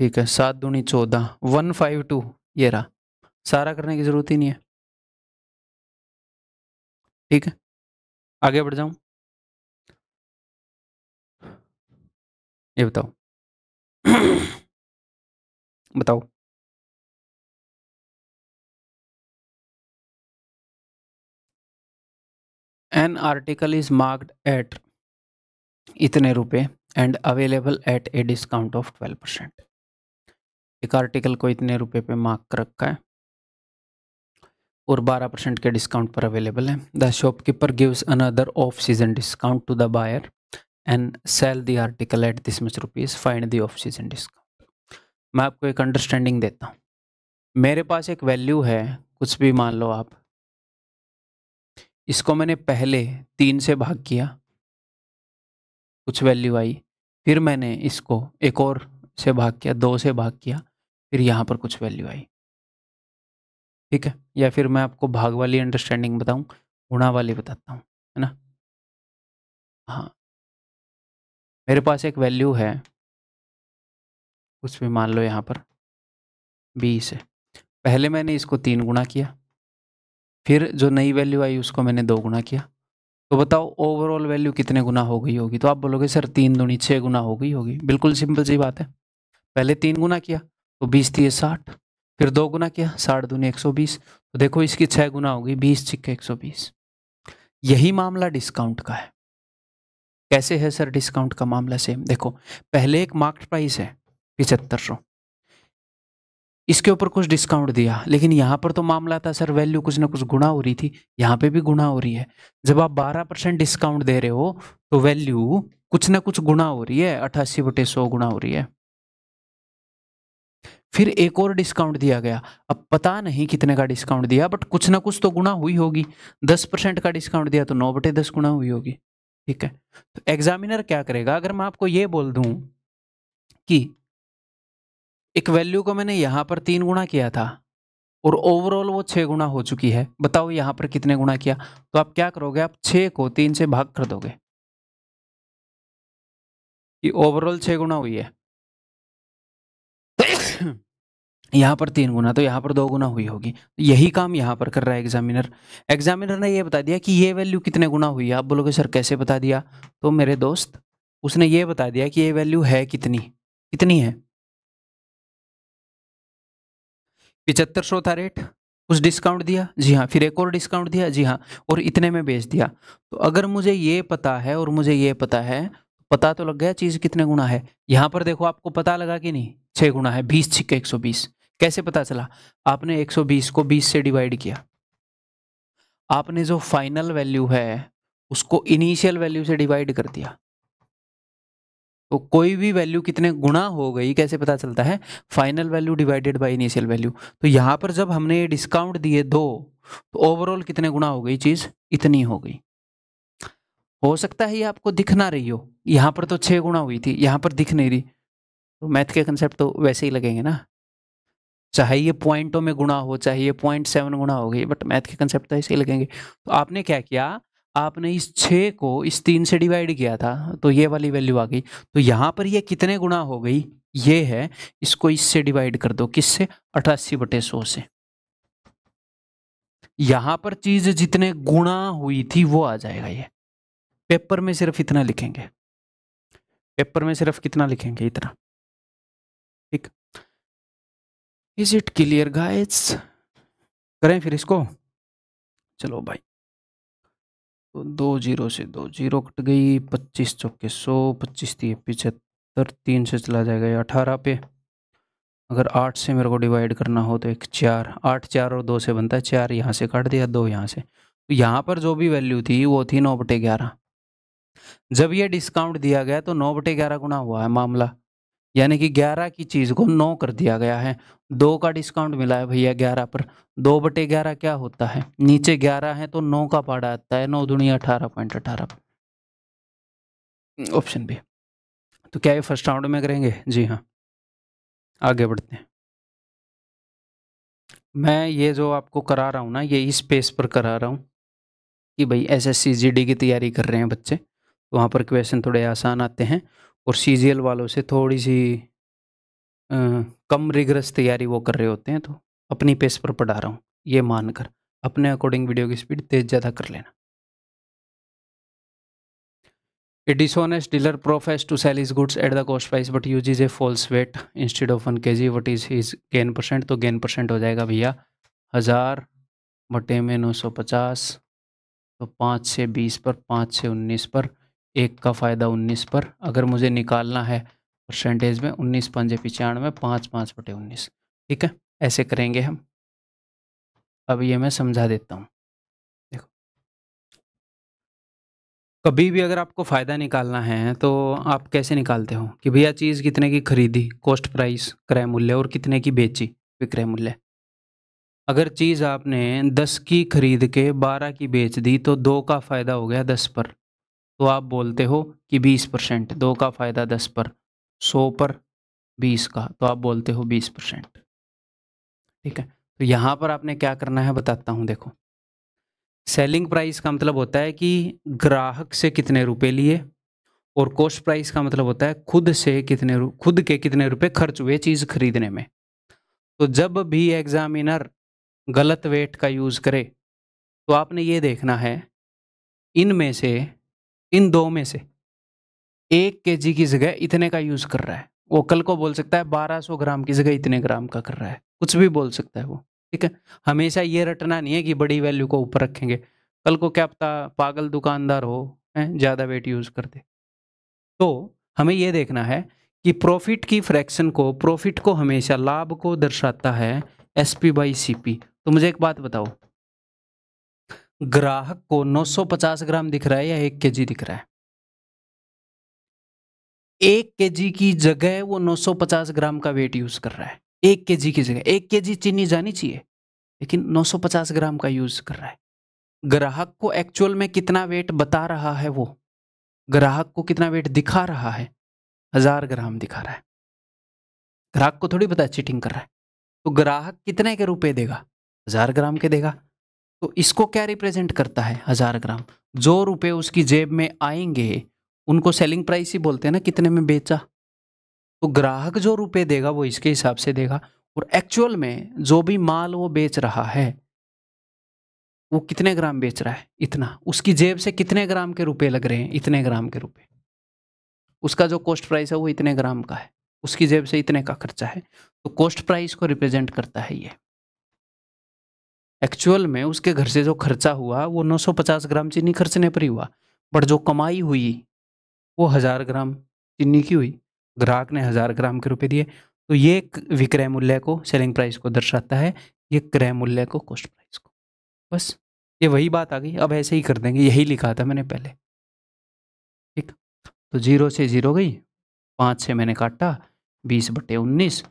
ठीक है। 7 दूनी 14, 152, ये रहा। सारा करने की जरूरत ही नहीं है, ठीक है। आगे बढ़ जाऊं, ये बताओ बताओ। An article is marked at इतने रुपए and available at a discount of 12%। एक आर्टिकल को इतने रुपए पे मार्क कर रखा है और 12% के डिस्काउंट पर अवेलेबल है। The shopkeeper gives another off season discount to the buyer and sell the article at this much rupees, find the off season discount. मैं आपको एक अंडरस्टैंडिंग देता हूँ। मेरे पास एक वैल्यू है, कुछ भी मान लो आप, इसको मैंने पहले 3 से भाग किया, कुछ वैल्यू आई, फिर मैंने इसको एक और से भाग किया, 2 से भाग किया, फिर यहाँ पर कुछ वैल्यू आई, ठीक है। या फिर मैं आपको भाग वाली अंडरस्टैंडिंग बताऊं, गुणा वाली बताता हूँ, है ना। हाँ, मेरे पास एक वैल्यू है, कुछ भी मान लो यहाँ पर 20 है। पहले मैंने इसको 3 गुना किया, फिर जो नई वैल्यू आई उसको मैंने 2 गुना किया। तो बताओ ओवरऑल वैल्यू कितने गुना हो गई होगी? तो आप बोलोगे सर 3 दूनी 6 गुना हो गई होगी। बिल्कुल सिंपल सी बात है। पहले 3 गुना किया तो 20 थी 60, फिर 2 गुना किया 60 दूनी 120, तो देखो इसकी 6 गुना होगी, 20 छिक्के 120। यही मामला डिस्काउंट का है। कैसे है सर डिस्काउंट का मामला? सेम देखो, पहले एक मार्केट प्राइस है 7500, इसके ऊपर कुछ डिस्काउंट दिया, लेकिन यहाँ पर तो मामला था सर वैल्यू कुछ ना कुछ गुणा हो रही थी, यहाँ पे भी गुणा हो रही है। जब आप 12% डिस्काउंट दे रहे हो तो वैल्यू कुछ ना कुछ गुणा हो रही है, 88/100 गुणा हो रही है। फिर एक और डिस्काउंट दिया गया, अब पता नहीं कितने का डिस्काउंट दिया, बट कुछ ना कुछ तो गुणा हुई होगी। 10% का डिस्काउंट दिया तो 9/10 गुणा हुई होगी, ठीक है। तो एग्जामिनर क्या करेगा, अगर मैं आपको ये बोल दूं कि एक वैल्यू को मैंने यहां पर 3 गुणा किया था और ओवरऑल वो 6 गुना हो चुकी है, बताओ यहां पर कितने गुना किया? तो आप क्या करोगे, आप 6 को 3 से भाग कर दोगे कि ओवरऑल 6 गुना हुई है। यहाँ पर 3 गुना, तो यहाँ पर 2 गुना हुई होगी। यही काम यहाँ पर कर रहा है एग्जामिनर। एग्जामिनर ने ये बता दिया कि ये वैल्यू कितने गुना हुई है। आप बोलोगे सर कैसे बता दिया? तो मेरे दोस्त, उसने ये बता दिया कि ये वैल्यू है कितनी, कितनी है 7500 था रेट, कुछ डिस्काउंट दिया, जी हाँ, फिर एक और डिस्काउंट दिया, जी हाँ, और इतने में बेच दिया। तो अगर मुझे ये पता है और मुझे ये पता है, पता तो लग गया चीज़ कितने गुना है। यहाँ पर देखो आपको पता लगा कि नहीं, 6 गुना है, 20 छिक्के 120। कैसे पता चला? आपने 120 को 20 से डिवाइड किया, आपने जो फाइनल वैल्यू है उसको इनिशियल वैल्यू से डिवाइड कर दिया। तो कोई भी वैल्यू कितने गुना हो गई कैसे पता चलता है? Final value divided by initial value. तो यहाँ पर जब हमने डिस्काउंट दिए 2, तो ओवरऑल कितने गुना हो गई चीज़? इतनी हो गई। हो सकता है ये आपको दिख ना रही हो, यहाँ पर तो 6 गुना हुई थी, यहाँ पर दिख नहीं रही। तो मैथ के कंसेप्ट तो वैसे ही लगेंगे ना, चाहे ये पॉइंटों में गुणा हो, चाहे ये 0.7 गुणा हो गई, बट मैथ के कंसेप्ट तो ऐसे ही लगेंगे। तो आपने क्या किया, आपने इस 6 को इस 3 से डिवाइड किया था, तो ये वाली वैल्यू आ गई। तो यहाँ पर ये कितने गुणा हो गई, ये है, इसको इससे डिवाइड कर दो, किससे? 88/100 से। यहाँ पर चीज जितने गुणा हुई थी वो आ जाएगा। ये पेपर में सिर्फ इतना लिखेंगे, पेपर में सिर्फ कितना लिखेंगे, इतना। ठीक, इज इट क्लियर गाइस? करें फिर इसको। चलो भाई, तो 2 जीरो से 2 जीरो कट गई, 25 चौके 100, 25 दिए 75, 3 से चला जाएगा ये 18 पे। अगर 8 से मेरे को डिवाइड करना हो तो एक 4, 8 4 और 2 से बनता है 4, यहाँ से काट दिया 2 यहाँ से, तो यहाँ पर जो भी वैल्यू थी वो थी 9/11। जब ये डिस्काउंट दिया गया तो 9/11 गुना हुआ है मामला, यानी कि 11 की चीज़ को 9 कर दिया गया है। 2 का डिस्काउंट मिला है भैया 11 पर, 2/11 क्या होता है, नीचे 11 है तो 9 का पाड़ा आता है, 9 दूनी 18.18, ऑप्शन बी। तो क्या ये फर्स्ट राउंड में करेंगे? जी हाँ, आगे बढ़ते हैं। मैं ये जो आपको करा रहा हूँ ना, ये इस पेज पर करा रहा हूँ कि भाई एसएससी जीडी की तैयारी कर रहे हैं बच्चे, तो वहाँ पर क्वेश्चन थोड़े आसान आते हैं, और सीजीएल वालों से थोड़ी सी कम रिगरस तैयारी वो कर रहे होते हैं, तो अपनी पेस पर पढ़ा रहा हूँ, ये मानकर अपने अकॉर्डिंग वीडियो की स्पीड तेज ज़्यादा कर लेना। A dishonest dealer professes to sell his goods at the cost price but uses a false weight instead of 1 kg. What is his gain percent? तो gain percent हो जाएगा भैया 1000 बटे में 950, तो 5 से 20 पर, 5 से 19 पर, 1 का फ़ायदा 19 पर। अगर मुझे निकालना है परसेंटेज में 19 पंजे 95, 5 5 बटे 19। ठीक है, ऐसे करेंगे हम। अब ये मैं समझा देता हूँ। देखो, कभी भी अगर आपको फ़ायदा निकालना है तो आप कैसे निकालते हो कि भैया चीज़ कितने की खरीदी, कॉस्ट प्राइस क्रय मूल्य, और कितने की बेची विक्रय मूल्य। अगर चीज़ आपने 10 की खरीद के 12 की बेच दी तो 2 का फ़ायदा हो गया 10 पर, तो आप बोलते हो कि 20%। 2 का फ़ायदा 10 पर, 100 पर 20 का, तो आप बोलते हो 20%। ठीक है, तो यहाँ पर आपने क्या करना है बताता हूँ। देखो, सेलिंग प्राइस का मतलब होता है कि ग्राहक से कितने रुपए लिए, और कॉस्ट प्राइस का मतलब होता है खुद के कितने रुपए खर्च हुए चीज़ खरीदने में। तो जब भी एग्जामिनर गलत वेट का यूज़ करे तो आपने ये देखना है, इनमें से, इन दो में से 1 केजी की जगह इतने का यूज़ कर रहा है। वो कल को बोल सकता है 1200 ग्राम की जगह इतने ग्राम का कर रहा है, कुछ भी बोल सकता है वो। ठीक है, हमेशा ये रटना नहीं है कि बड़ी वैल्यू को ऊपर रखेंगे, कल को क्या पता पागल दुकानदार हो, ज़्यादा वेट यूज़ कर दे। तो हमें ये देखना है कि प्रॉफिट को हमेशा लाभ को दर्शाता है SP/CP। तो मुझे एक बात बताओ, ग्राहक को 950 ग्राम दिख रहा है या 1 केजी दिख रहा है? 1 केजी की जगह वो 950 ग्राम का वेट यूज कर रहा है। 1 केजी की जगह 1 केजी चीनी जानी चाहिए, लेकिन 950 ग्राम का यूज कर रहा है। ग्राहक को एक्चुअल में कितना वेट बता रहा है, वो ग्राहक को कितना वेट दिखा रहा है, 1000 ग्राम दिखा रहा है। ग्राहक को थोड़ी पता है चीटिंग कर रहा है। तो ग्राहक कितने के रुपए देगा, 1000 ग्राम के देगा। तो इसको क्या रिप्रेजेंट करता है, 1000 ग्राम। जो रुपए उसकी जेब में आएंगे उनको सेलिंग प्राइस ही बोलते हैं ना, कितने में बेचा। तो ग्राहक जो रुपए देगा वो इसके हिसाब से देगा, और एक्चुअल में जो भी माल वो बेच रहा है वो कितने ग्राम बेच रहा है, इतना। उसकी जेब से कितने ग्राम के रुपए लग रहे हैं, इतने ग्राम के रुपए। उसका जो कॉस्ट प्राइस है वो इतने ग्राम का है, उसकी जेब से इतने का खर्चा है। तो कॉस्ट प्राइस को रिप्रेजेंट करता है ये। एक्चुअल में उसके घर से जो खर्चा हुआ वो 950 ग्राम चीनी खर्चने पर ही हुआ, बट जो कमाई हुई वो 1000 ग्राम चीनी की हुई। ग्राहक ने 1000 ग्राम के रुपए दिए। तो ये विक्रय मूल्य को, सेलिंग प्राइस को दर्शाता है, ये क्रय मूल्य को, कॉस्ट प्राइस को। बस ये वही बात आ गई। अब ऐसे ही कर देंगे, यही लिखा था मैंने पहले। ठीक, तो 0 से 0 गई, 5 से मैंने काटा, 20/19।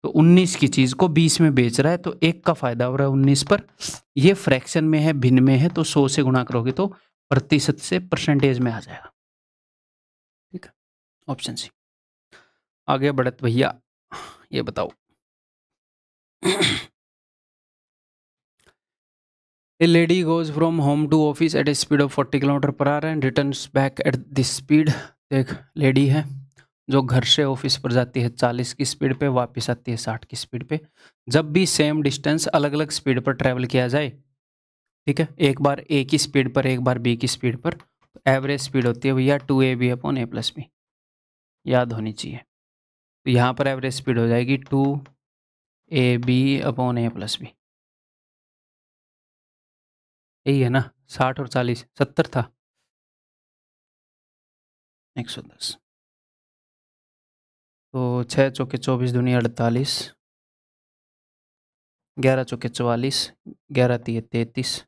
तो 19 की चीज़ को 20 में बेच रहा है, तो 1 का फायदा हो रहा है 19 पर। ये फ्रैक्शन में है, भिन्न में है, तो 100 से गुणा करोगे तो प्रतिशत से परसेंटेज में आ जाएगा। ठीक है, ऑप्शन सी। आगे बढ़त भैया, ये बताओ। A lady goes from home to office at a speed of 40 km/h and returns back at this speed। एक लेडी है जो घर से ऑफिस पर जाती है 40 की स्पीड पे, वापस आती है 60 की स्पीड पे। जब भी सेम डिस्टेंस अलग अलग स्पीड पर ट्रैवल किया जाए, ठीक है, एक बार A की स्पीड पर, एक बार B की स्पीड पर, तो एवरेज स्पीड होती है भैया 2AB/A+B। याद होनी चाहिए। तो यहाँ पर एवरेज स्पीड हो जाएगी 2ab/a+b। यही है ना, 60 और 40, 70 था, 110। तो 6 चौके 24 दूनी 48, 11 चौके 44, 11 तिये 33।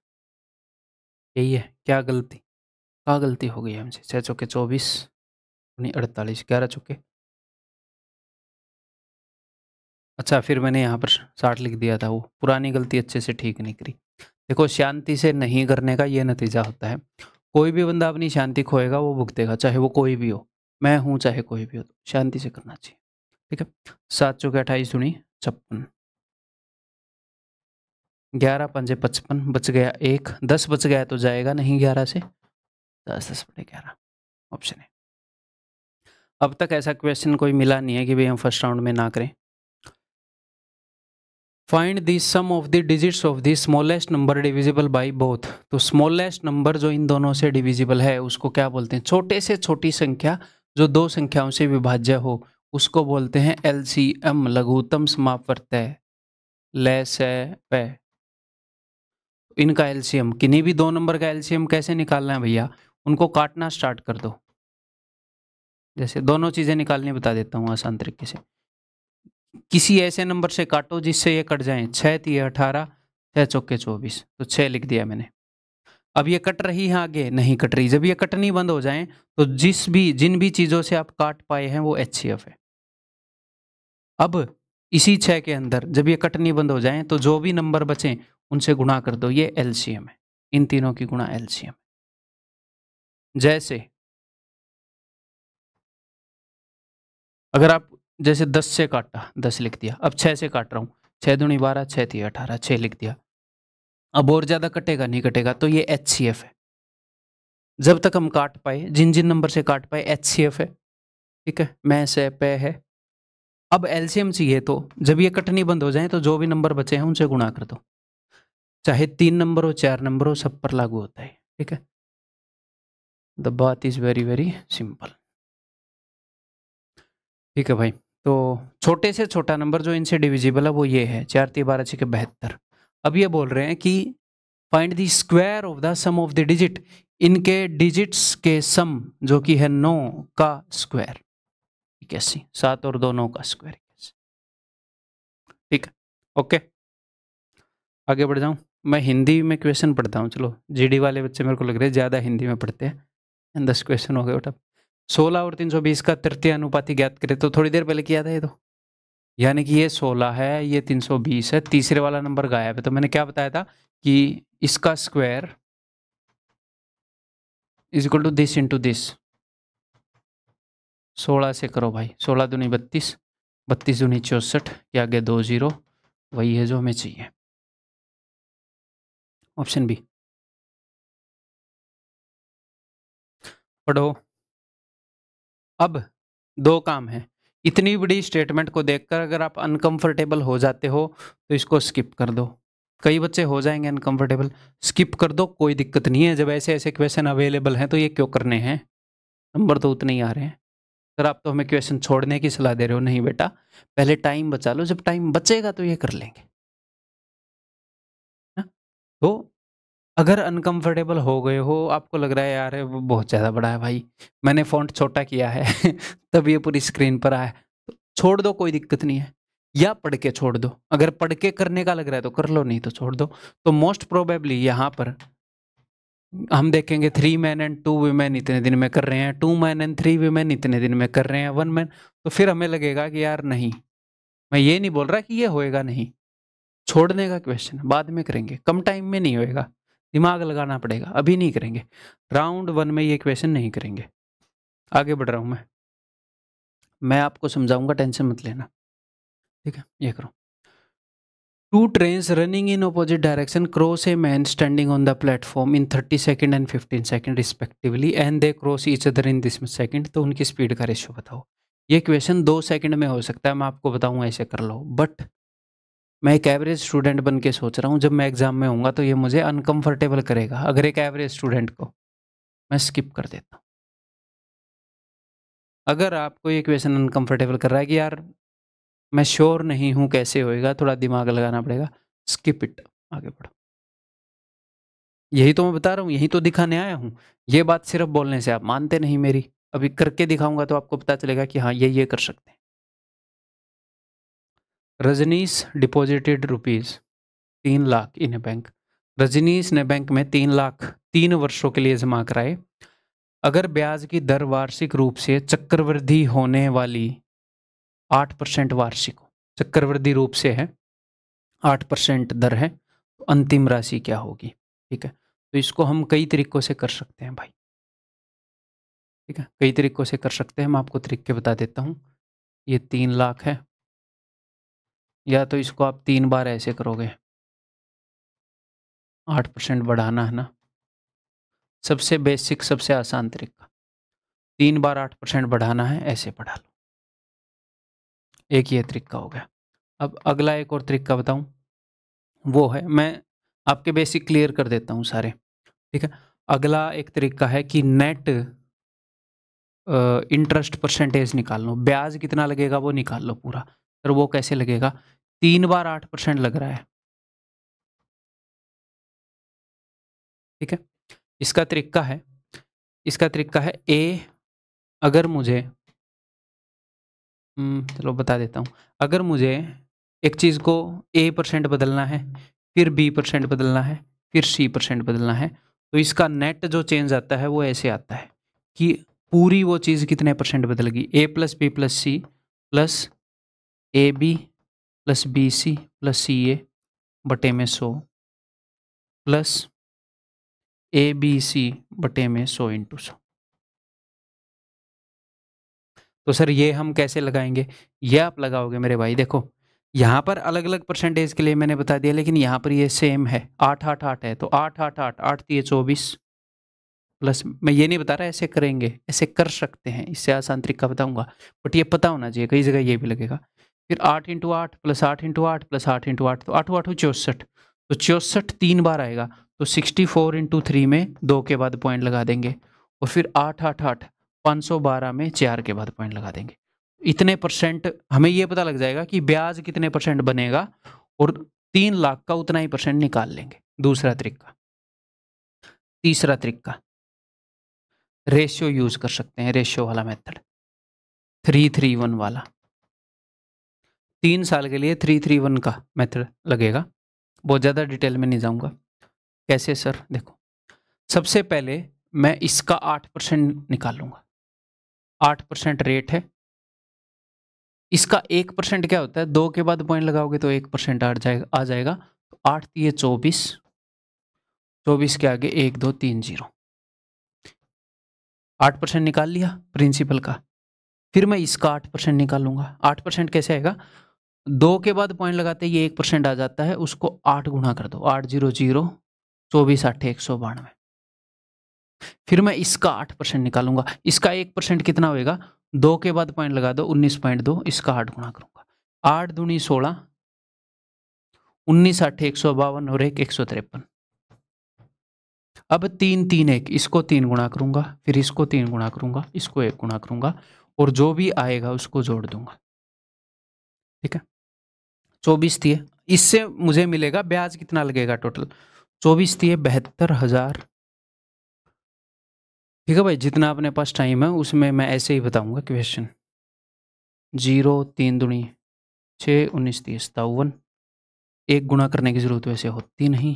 यही है। क्या गलती हो गई है हमसे? 6 चौके 24 दूनी 48, 11 चौके, अच्छा फिर मैंने यहाँ पर 60 लिख दिया था, वो पुरानी गलती अच्छे से ठीक नहीं करी। देखो, शांति से नहीं करने का ये नतीजा होता है। कोई भी बंदा अपनी शांति खोएगा वो भुगतेगा, चाहे वो कोई भी हो, मैं हूँ चाहे कोई भी हो। तो शांति से करना चाहिए, ठीक है। 7 चौके 28 दूनी 56, 11 पंजे 55, बच गया 1, 10 बच गया तो जाएगा नहीं 11 से, 10/11 ऑप्शन है। अब तक ऐसा क्वेश्चन कोई मिला नहीं है कि भाई हम फर्स्ट राउंड में ना करें। Find the sum of the digits of the smallest number divisible by both. तो स्मॉलेस्ट नंबर जो इन दोनों से डिविजिबल है उसको क्या बोलते हैं? छोटे से छोटी संख्या जो दो संख्याओं से विभाज्य हो उसको बोलते हैं एलसीएम, लघुत्तम समापवर्तय, लसप। इनका एलसीएम, किन्हीं भी दो नंबर का एलसीएम कैसे निकालना है भैया? उनको काटना स्टार्ट कर दो। जैसे दोनों चीजें निकालनी बता देता हूँ आसान तरीके से। किसी ऐसे नंबर से काटो जिससे ये कट जाए, 6 तिये 18, 6 चौके 24, तो 6 लिख दिया मैंने। अब ये कट रही है, आगे नहीं कट रही। जब ये कटनी बंद हो जाए तो जिन भी चीजों से आप काट पाए हैं वो एचसीएफ है। अब इसी 6 के अंदर जब ये कटनी बंद हो जाए तो जो भी नंबर बचे उनसे गुणा कर दो, ये एलसीएम है। इन तीनों की गुणा एलसीएम। जैसे अगर आप जैसे 10 से काटा, 10 लिख दिया। अब 6 से काट रहा हूँ, 6 दूनी 12, 6 तिये 18, 6 लिख दिया। अब और ज्यादा कटेगा नहीं कटेगा, तो ये एचसीएफ है। जब तक हम काट पाए, जिन जिन नंबर से काट पाए, एचसीएफ है, ठीक है। मैं से पे है। अब एलसीएम चाहिए तो जब ये कटनी बंद हो जाए तो जो भी नंबर बचे हैं उनसे गुणा कर दो, चाहे 3 नंबर हो 4 नंबर हो, सब पर लागू होता है, ठीक है। द बात इज वेरी वेरी सिंपल, ठीक है भाई। तो छोटे से छोटा नंबर जो इनसे डिविजिबल है वो ये है, 4 तिये 12 छके 72। अब ये बोल रहे हैं कि find the square of the sum of the digit, इनके डिजिट्स के सम जो कि है 9 का स्क्वायर, 81, 7 और 2 9 का स्क्वायर, ठीक है। ओके, आगे बढ़ जाऊं। मैं हिंदी में क्वेश्चन पढ़ता हूँ, चलो। जीडी वाले बच्चे मेरे को लग रहे हैं ज़्यादा हिंदी में पढ़ते हैं। 10 क्वेश्चन हो गए बेटा। 16 और 320 का तृतीय अनुपाती ज्ञात करें। तो थोड़ी देर पहले किया था ये तो, यानी कि ये 16 है, ये 320 है, तीसरे वाला नंबर गायब है। तो मैंने क्या बताया था कि इसका square is equal to this into this. 16 से करो भाई, 16 दूनी 32, 32 दूनी 64 के आगे 2 0, वही है जो हमें चाहिए, ऑप्शन बी। पढ़ो। अब दो काम है। इतनी बड़ी स्टेटमेंट को देखकर अगर आप अनकंफर्टेबल हो जाते हो तो इसको स्किप कर दो। कई बच्चे हो जाएंगे अनकंफर्टेबल, स्किप कर दो, कोई दिक्कत नहीं है। जब ऐसे ऐसे क्वेश्चन अवेलेबल हैं तो ये क्यों करने हैं? नंबर तो उतने ही आ रहे हैं। सर आप तो हमें क्वेश्चन छोड़ने की सलाह दे रहे हो। नहीं बेटा, पहले टाइम बचा लो, जब टाइम बचेगा तो ये कर लेंगे ना? तो अगर अनकंफर्टेबल हो गए हो, आपको लग रहा है यार वो बहुत ज़्यादा बड़ा है भाई, मैंने फ़ॉन्ट छोटा किया है तब ये पूरी स्क्रीन पर आया, तो छोड़ दो, कोई दिक्कत नहीं है। या पढ़ के छोड़ दो, अगर पढ़ के करने का लग रहा है तो कर लो, नहीं तो छोड़ दो। तो मोस्ट प्रोबेबली यहाँ पर हम देखेंगे 3 मैन एंड 2 वीमेन इतने दिन में कर रहे हैं, 2 मैन एंड 3 वीमेन इतने दिन में कर रहे हैं, 1 मैन। तो फिर हमें लगेगा कि यार नहीं, मैं ये नहीं बोल रहा कि ये होएगा नहीं, छोड़ने का क्वेश्चन बाद में करेंगे, कम टाइम में नहीं होएगा, दिमाग लगाना पड़ेगा, अभी नहीं करेंगे। राउंड 1 में ये क्वेश्चन नहीं करेंगे। आगे बढ़ रहा हूं मैं आपको समझाऊंगा, टेंशन मत लेना, ठीक है। ये करो। 2 trains running in opposite direction cross a man standing on the platform in 30 second and 15 second respectively and they cross each other in this second। तो उनकी स्पीड का रेशियो बताओ। ये क्वेश्चन 2 सेकंड में हो सकता है, मैं आपको बताऊं ऐसे कर लो, बट मैं एक एवरेज स्टूडेंट बन के सोच रहा हूँ, जब मैं एग्जाम में होऊंगा तो ये मुझे अनकंफर्टेबल करेगा। अगर एक एवरेज स्टूडेंट को, मैं स्किप कर देता हूँ। अगर आपको ये क्वेश्चन अनकंफर्टेबल कर रहा है कि यार मैं श्योर नहीं हूं कैसे होएगा, थोड़ा दिमाग लगाना पड़ेगा, स्किप इट, आगे बढ़ो। यही तो मैं बता रहा हूँ, यही तो दिखाने आया हूँ। ये बात सिर्फ बोलने से आप मानते नहीं मेरी, अभी करके दिखाऊंगा तो आपको पता चलेगा कि हाँ ये कर सकते हैं। रजनीश डिपॉजिटेड रुपीज 3 लाख इन ए बैंक। रजनीश ने बैंक में 3 लाख 3 वर्षों के लिए जमा कराए। अगर ब्याज की दर वार्षिक रूप से चक्रवृद्धि होने वाली 8% वार्षिक हो, चक्रवृद्धि रूप से है 8% दर है, तो अंतिम राशि क्या होगी? ठीक है, तो इसको हम कई तरीकों से कर सकते हैं भाई। ठीक है, कई तरीकों से कर सकते हैं, मैं आपको तरीके बता देता हूँ। ये 3 लाख है, या तो इसको आप 3 बार ऐसे करोगे, 8% बढ़ाना है ना, सबसे बेसिक सबसे आसान तरीका, 3 बार 8% बढ़ाना है, ऐसे बढ़ा लो। एक ये तरीका हो गया। अब अगला एक और तरीका बताऊं, वो है, मैं आपके बेसिक क्लियर कर देता हूँ सारे। ठीक है, अगला एक तरीका है कि नेट इंटरेस्ट परसेंटेज निकाल लो, ब्याज कितना लगेगा वो निकाल लो पूरा। पर वो कैसे लगेगा? 3 बार 8% लग रहा है। ठीक है, इसका तरीका है, इसका तरीका है ए, अगर मुझे चलो बता देता हूँ, अगर मुझे एक चीज़ को A% बदलना है, फिर B% बदलना है, फिर C% बदलना है, तो इसका नेट जो चेंज आता है वो ऐसे आता है कि पूरी वो चीज़ कितने परसेंट बदल गई, A+B+C plus AB plus BC plus CA बटे में 100 प्लस ABC बटे में 100 इंटू 100। तो सर ये हम कैसे लगाएंगे? ये आप लगाओगे मेरे भाई, देखो यहाँ पर अलग अलग परसेंटेज के लिए मैंने बता दिया, लेकिन यहाँ पर ये सेम है, 8 8 8 है, तो 8 8 8 8 3 24 प्लस, मैं ये नहीं बता रहा ऐसे करेंगे, ऐसे कर सकते हैं, इससे आसान तरीका बताऊंगा, बट ये पता होना चाहिए, कई जगह ये भी लगेगा। फिर 8 into 8 plus 8 into 8 plus 8 into 8, तो 8 8 64, तो 64 3 बार आएगा, तो 64 इंटू 3 में 2 के बाद पॉइंट लगा देंगे, और फिर 8 8 8 512 में 4 के बाद पॉइंट लगा देंगे। इतने परसेंट हमें ये पता लग जाएगा कि ब्याज कितने परसेंट बनेगा, और 3 लाख का उतना ही परसेंट निकाल लेंगे। दूसरा तरीका, तीसरा तरीका, रेशियो यूज कर सकते हैं, रेशियो वाला मेथड, 3-3-1 वाला। 3 साल के लिए 3-3-1 का मेथड लगेगा, बहुत ज़्यादा डिटेल में नहीं जाऊंगा। कैसे सर? देखो, सबसे पहले मैं इसका 8% निकालूंगा, 8% रेट है, इसका 1% क्या होता है, 2 के बाद पॉइंट लगाओगे तो 1% आ जाएगा, तो 8 3 24, 24 के आगे 1 2 3 0, 8% निकाल लिया प्रिंसिपल का। फिर मैं इसका 8% निकालूंगा, 8% कैसे आएगा, 2 के बाद पॉइंट लगाते ही 1% आ जाता है, उसको 8 गुना कर दो, 8 0 0 24 8 192। फिर मैं इसका 8% निकालूंगा, इसका 1% कितना होएगा, 2 के बाद पॉइंट लगा दो 19.2, इसका 8 गुना करूंगा, 8 दूनी 16, 19 8 152 और 1 153। अब 3 3 1, इसको 3 गुना करूंगा, फिर इसको 3 गुना करूंगा, इसको 1 गुना करूंगा, और जो भी आएगा उसको जोड़ दूंगा। ठीक है, 24 थी, इससे मुझे मिलेगा ब्याज कितना लगेगा टोटल, 24 थी 72,000। ठीक है भाई, जितना अपने पास टाइम है उसमें मैं ऐसे ही बताऊंगा क्वेश्चन। 0 3 दूनी 6 19 30 57, 1 गुना करने की जरूरत वैसे होती नहीं,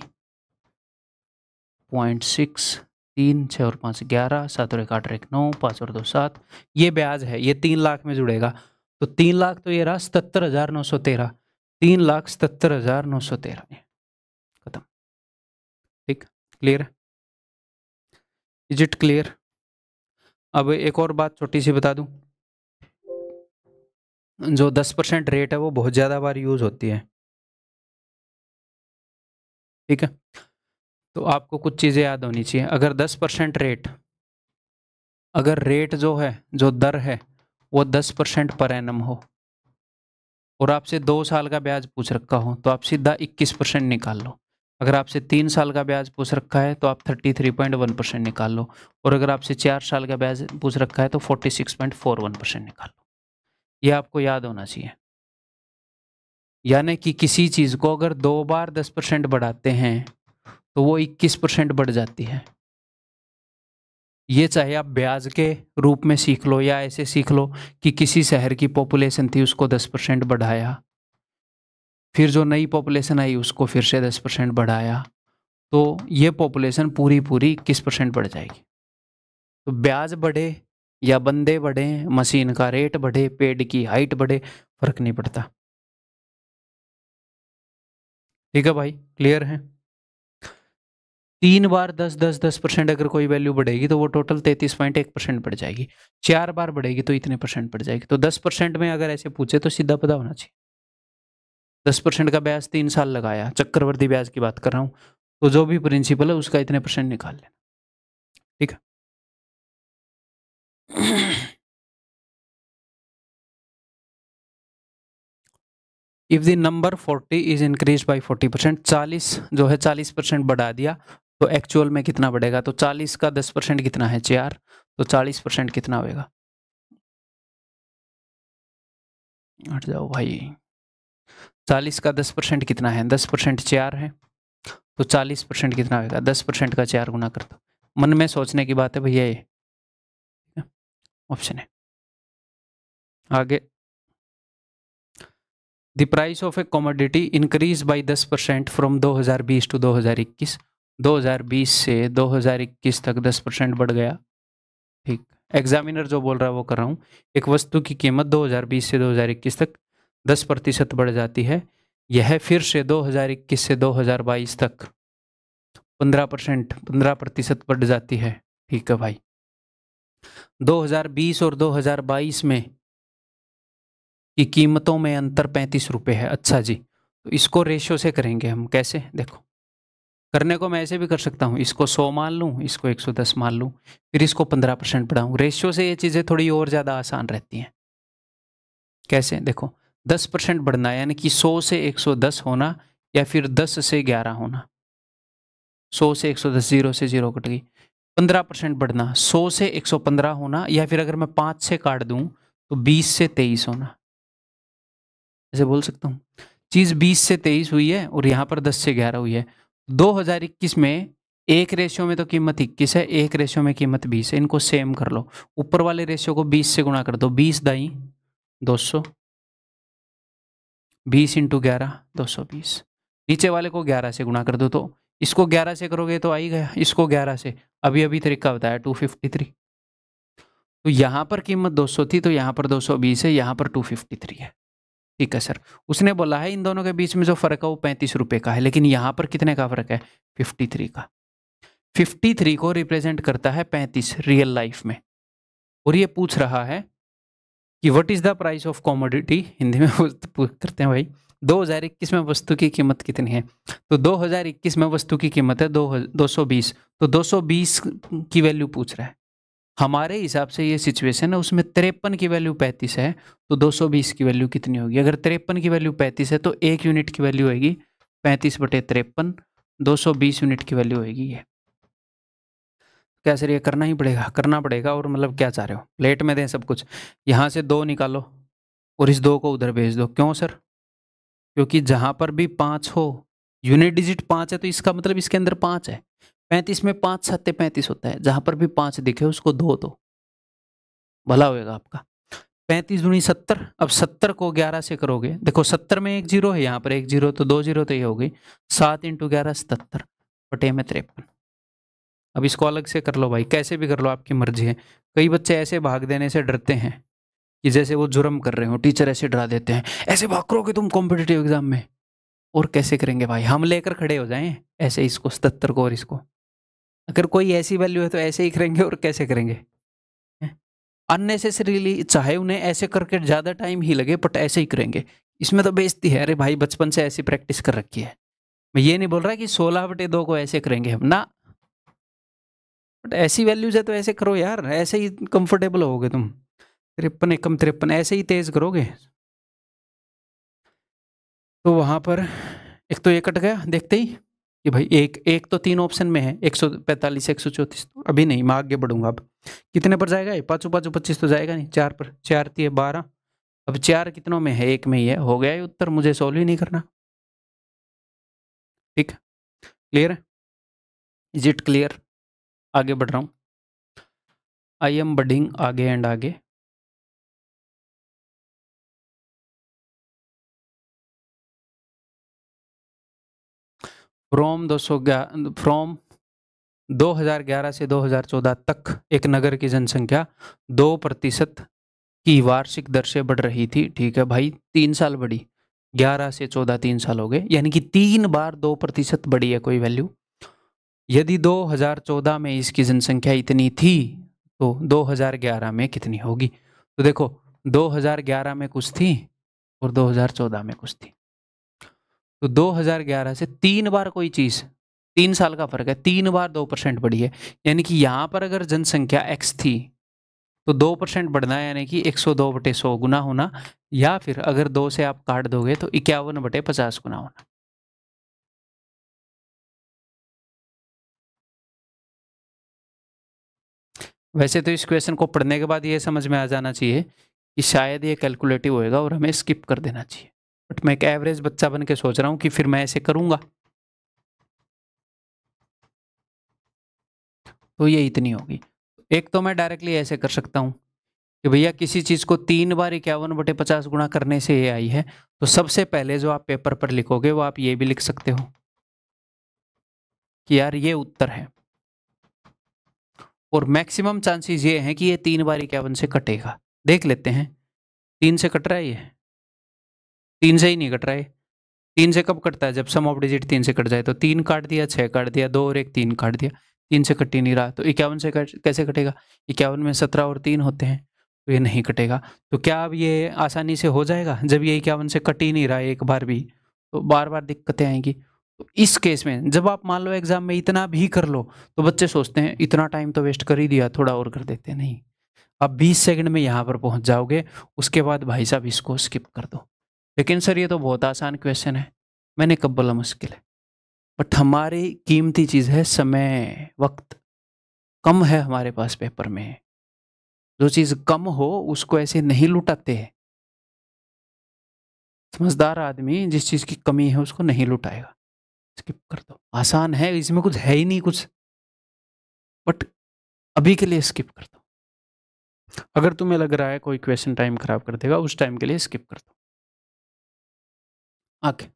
0.6 3 6 और 5 11, 7 और 1 8 और 1 9, 5 और 2 7, ये ब्याज है, ये 3 लाख में जुड़ेगा, तो 3 लाख तो ये रहा 77,913, 3,77,913, खत्म। ठीक, क्लियर है? Is it clear? अब एक और बात छोटी सी बता दूं, जो 10% रेट है वो बहुत ज़्यादा बार यूज होती है। ठीक है, तो आपको कुछ चीज़ें याद होनी चाहिए, अगर 10% रेट, अगर रेट जो है, जो दर है वो 10% पर एनम हो, और आपसे 2 साल का ब्याज पूछ रखा हो, तो आप सीधा 21% निकाल लो, अगर आपसे 3 साल का ब्याज पूछ रखा है तो आप 33.1% निकाल लो, और अगर आपसे 4 साल का ब्याज पूछ रखा है तो 46.41% निकाल लो। ये आपको याद होना चाहिए। यानी कि किसी चीज़ को अगर 2 बार 10% बढ़ाते हैं तो वो 21% बढ़ जाती है। ये चाहे आप ब्याज के रूप में सीख लो या ऐसे सीख लो कि किसी शहर की पॉपुलेशन थी उसको 10% बढ़ाया, फिर जो नई पॉपुलेशन आई उसको फिर से 10% बढ़ाया, तो ये पॉपुलेशन पूरी 21% बढ़ जाएगी। तो ब्याज बढ़े या बंदे बढ़े, मशीन का रेट बढ़े, पेड़ की हाइट बढ़े, फर्क नहीं पड़ता। ठीक है भाई, क्लियर है? 3 बार 10% अगर कोई वैल्यू बढ़ेगी तो वो टोटल 33.1% बढ़ जाएगी। 4 बार बढ़ेगी तो इतने परसेंट बढ़ जाएगी। तो 10% में अगर ऐसे पूछे तो सीधा पता होना चाहिए। 10% का ब्याज 3 साल लगाया, चक्रवर्ती ब्याज की बात कर रहा हूँ, तो जो भी प्रिंसिपल है उसका इतने परसेंट निकाल लेना। ठीक है? If the number 40 is increase by 40%, 40 जो है 40% बढ़ा दिया तो एक्चुअल में कितना बढ़ेगा? तो 40 का 10% कितना है? 4, तो 40% कितना होगा? हट जाओ भाई। 40 का 10% कितना है? 10% 4 है, तो 40% कितना होगा? 10% का 4 गुना कर दो। मन में सोचने की बात है भैया, ये ऑप्शन है। आगे, the price of a commodity increase by 10% from 2020 to 2021। 2020 से 2021 तक 10% बढ़ गया। ठीक, एग्जामिनर जो बोल रहा है वो कर रहा हूँ। एक वस्तु की कीमत 2020 से 2021 तक 10% बढ़ जाती है। यह फिर से 2021 से 2022 तक 15% बढ़ जाती है। ठीक है भाई। 2020 और 2022 में की कीमतों में अंतर 35 रुपये है। अच्छा जी, तो इसको रेशियो से करेंगे हम। कैसे? देखो, करने को मैं ऐसे भी कर सकता हूँ, इसको 100 मान लूँ, इसको 110 मान लूँ, फिर इसको 15% बढ़ाऊँ। रेशियो से ये चीज़ें थोड़ी और ज़्यादा आसान रहती हैं। कैसे? देखो, 10% बढ़ना यानी कि 100 से 110 होना, या फिर 10 से 11 होना। 100 से 110, 0 से 0 कट गई। 15% बढ़ना, 100 से 115 होना, या फिर अगर मैं 5 से काट दूं तो 20 से 23 होना। ऐसे बोल सकता हूँ, चीज़ 20 से 23 हुई है और यहाँ पर 10 से 11 हुई है। 2021 में एक रेशियो में तो कीमत 21 है, एक रेशियो में कीमत 20 है। इनको सेम कर लो, ऊपर वाले रेशियो को 20 से गुणा कर दो। 20 दाई 200, 20 इंटू 11 220। नीचे वाले को 11 से गुणा कर दो, तो इसको 11 से करोगे तो आ ही गया, इसको 11 से अभी अभी तरीका बताया 253। तो यहाँ पर कीमत 200 थी, तो यहाँ पर 220 है, यहाँ पर 253 है। ठीक है सर, उसने बोला है इन दोनों के बीच में जो फर्क है वो 35 रुपए का है, लेकिन यहाँ पर कितने का फर्क है? 53 का। 53 को रिप्रेजेंट करता है 35 रियल लाइफ में, और ये पूछ रहा है कि what is the price of commodity. Hindi में करते हैं भाई, 2021 में वस्तु की कीमत कितनी है? तो 2021 में वस्तु की कीमत है 220, तो 220 की वैल्यू पूछ रहा है। हमारे हिसाब से ये सिचुएशन है, उसमें 53 की वैल्यू 35 है, तो 220 की वैल्यू कितनी होगी? अगर 53 की वैल्यू 35 है तो 1 यूनिट की वैल्यू होगी 35/53, 220 यूनिट की वैल्यू होगी ये। क्या सर, ये करना ही पड़ेगा? करना पड़ेगा। और मतलब क्या चाह रहे हो, प्लेट में दें सब कुछ? यहाँ से 2 निकालो और इस 2 को उधर भेज दो। क्यों सर? क्योंकि जहाँ पर भी 5 हो, यूनिट डिजिट 5 है तो इसका मतलब इसके अंदर 5 है। 35 में 5 7 35 होता है, जहाँ पर भी 5 दिखे उसको 2 दो, भला होएगा आपका। 35 दूनी 70। अब 70 को 11 से करोगे, देखो 70 में एक जीरो है, यहाँ पर एक जीरो, तो 2 जीरो तो ये हो गई। 7 इंटू 11 77 बटे में 53। अब इसको अलग से कर लो भाई, कैसे भी कर लो, आपकी मर्जी है। कई बच्चे ऐसे भाग देने से डरते हैं कि जैसे वो जुर्म कर रहे हो, टीचर ऐसे डरा देते हैं, ऐसे भाग करोगे तुम कॉम्पिटिटिव एग्जाम में। और कैसे करेंगे भाई, हम लेकर खड़े हो जाएं ऐसे इसको 77 को और इसको। अगर कोई ऐसी वैल्यू है तो ऐसे ही करेंगे, और कैसे करेंगे? अननेसेसरीली, चाहे उन्हें ऐसे करके ज्यादा टाइम ही लगे, बट ऐसे ही करेंगे। इसमें तो बेइज्जती है। अरे भाई, बचपन से ऐसी प्रैक्टिस कर रखी है। मैं ये नहीं बोल रहा कि 16/2 को ऐसे करेंगे हम ना, बट ऐसी वैल्यूज है तो ऐसे करो यार, ऐसे ही कंफर्टेबल होगे तुम। 53 एकम 53 ऐसे ही तेज करोगे। तो वहां पर एक तो ये कट गया देखते ही, कि भाई एक एक तो 3 ऑप्शन में है, 145 134, अभी नहीं, मैं आगे बढ़ूंगा। अब कितने पर जाएगा ये? 5 5 25 तो जाएगा नहीं, 4 पर, 4 3 12, अब 4 कितनों में है? एक में ही है, हो गया ये उत्तर, मुझे सोल्व ही नहीं करना। ठीक, क्लियर है? Is it clear? आगे बढ़ रहा हूँ, आई एम बडिंग आगे एंड आगे। फ्रॉम 2011 से 2014 तक एक नगर की जनसंख्या 2% की वार्षिक दर से बढ़ रही थी। ठीक है भाई, 3 साल बढ़ी, 11 से 14 3 साल हो गए, यानी कि 3 बार 2% बढ़ी है कोई वैल्यू। यदि 2014 में इसकी जनसंख्या इतनी थी तो 2011 में कितनी होगी? तो देखो, 2011 में कुछ थी और 2014 में कुछ थी, तो 2011 से 3 बार कोई चीज, 3 साल का फर्क है, 3 बार 2% बढ़ी है। यानी कि यहां पर अगर जनसंख्या x थी तो 2% बढ़ना है, यानी कि 102/100 गुना होना, या फिर अगर 2 से आप काट दोगे तो 51/50 गुना होना। वैसे तो इस क्वेश्चन को पढ़ने के बाद ये समझ में आ जाना चाहिए कि शायद ये कैलकुलेटिव होएगा और हमें स्किप कर देना चाहिए, बट मैं एक एवरेज बच्चा बन के सोच रहा हूँ कि फिर मैं ऐसे करूंगा तो ये इतनी होगी। एक तो मैं डायरेक्टली ऐसे कर सकता हूँ कि भैया किसी चीज को 3 बार 51/50 गुणा करने से ये आई है, तो सबसे पहले जो आप पेपर पर लिखोगे वो आप ये भी लिख सकते हो कि यार ये उत्तर है, और मैक्सिमम चांसेस ये हैं कि ये 3 बार 51 से कटेगा। देख लेते हैं, 3 से कट रहा है ये? 3 से ही नहीं कट रहा है। 3 से कब कटता है? जब सम ऑफ डिजिट 3 से कट जाए। तो 3 काट दिया, 6 काट दिया, 2 और 1 3 काट दिया, 3 से कट ही नहीं रहा, तो 51 से कैसे कटेगा? 51 में 17 और 3 होते हैं, तो ये नहीं कटेगा। तो क्या अब ये आसानी से हो जाएगा? जब ये 51 से कट ही नहीं रहा है एक बार भी, तो बार बार दिक्कतें आएंगी। तो इस केस में जब आप मान लो एग्जाम में इतना भी कर लो, तो बच्चे सोचते हैं इतना टाइम तो वेस्ट कर ही दिया, थोड़ा और कर देते हैं। नहीं, आप 20 सेकंड में यहाँ पर पहुंच जाओगे, उसके बाद भाई साहब इसको स्किप कर दो। लेकिन सर ये तो बहुत आसान क्वेश्चन है, मैंने कब बोला मुश्किल है? बट हमारी कीमती चीज है समय, वक्त कम है हमारे पास पेपर में, जो चीज कम हो उसको ऐसे नहीं लुटाते। समझदार आदमी जिस चीज की कमी है उसको नहीं लुटाएगा। स्किप कर दो, आसान है, इसमें कुछ है ही नहीं कुछ, बट अभी के लिए स्किप कर दो। अगर तुम्हें लग रहा है कोई क्वेश्चन टाइम खराब कर देगा, उस टाइम के लिए स्किप कर दो। आगे,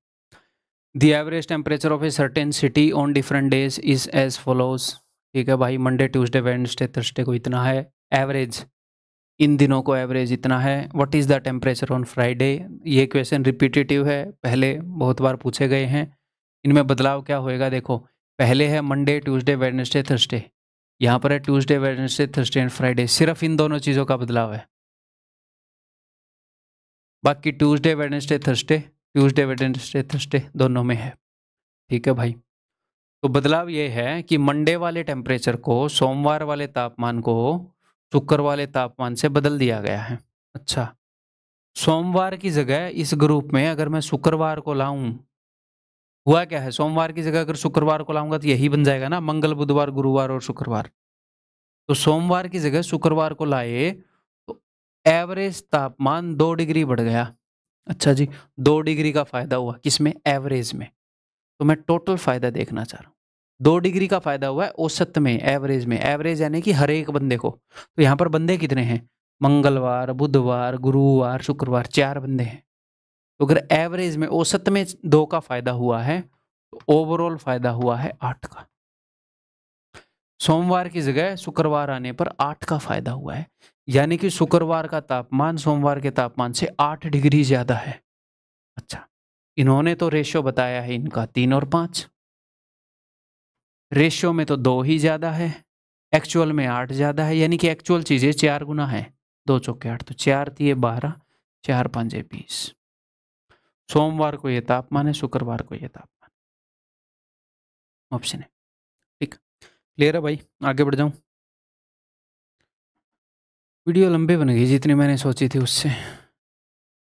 the average temperature of a certain city on different days is as follows. ठीक है भाई, मंडे ट्यूसडे वेडनेसडे थर्सडे को इतना है एवरेज, इन दिनों को एवरेज इतना है। What is the temperature on Friday? ये क्वेश्चन रिपीटेटिव है, पहले बहुत बार पूछे गए हैं। इनमें बदलाव क्या होएगा? देखो, पहले है मंडे ट्यूसडे वेडनेसडे थर्सडे, यहाँ पर है Tuesday Wednesday Thursday and Friday, सिर्फ इन दोनों चीज़ों का बदलाव है। बाकी ट्यूसडे वेडनेसडे थर्सडे दोनों में है। ठीक है भाई, तो बदलाव ये है कि मंडे वाले टेम्परेचर को, सोमवार वाले तापमान को शुक्र वाले तापमान से बदल दिया गया है। अच्छा, सोमवार की जगह इस ग्रुप में अगर मैं शुक्रवार को लाऊं, हुआ क्या है? सोमवार की जगह अगर शुक्रवार को लाऊंगा तो यही बन जाएगा ना, मंगल बुधवार गुरुवार और शुक्रवार। तो सोमवार की जगह शुक्रवार को लाए तो एवरेज तापमान 2 डिग्री बढ़ गया। अच्छा जी, 2 डिग्री का फायदा हुआ किसमें? एवरेज में। तो मैं टोटल फायदा देखना चाह रहा हूँ। 2 डिग्री का फायदा हुआ है औसत में, एवरेज में। एवरेज यानी कि हर एक बंदे को। तो यहाँ पर बंदे कितने हैं? मंगलवार, बुधवार, गुरुवार, शुक्रवार, 4 बंदे हैं। तो अगर एवरेज में, औसत में 2 का फायदा हुआ है, तो ओवरऑल फायदा हुआ है 8 का। सोमवार की जगह शुक्रवार आने पर 8 का फायदा हुआ है, यानी कि शुक्रवार का तापमान सोमवार के तापमान से 8 डिग्री ज्यादा है। अच्छा, इन्होंने तो रेशियो बताया है इनका 3 और 5, रेशियो में तो 2 ही ज्यादा है, एक्चुअल में 8 ज्यादा है, यानी कि एक्चुअल चीजें 4 गुना है। 2 चौके 8, तो 4 दिए 12, 4 5 20। सोमवार को ये तापमान है, शुक्रवार को ये तापमान, ऑप्शन है। ठीक, क्लियर है भाई? आगे बढ़ जाऊं, वीडियो लंबी बन गई जितनी मैंने सोची थी उससे,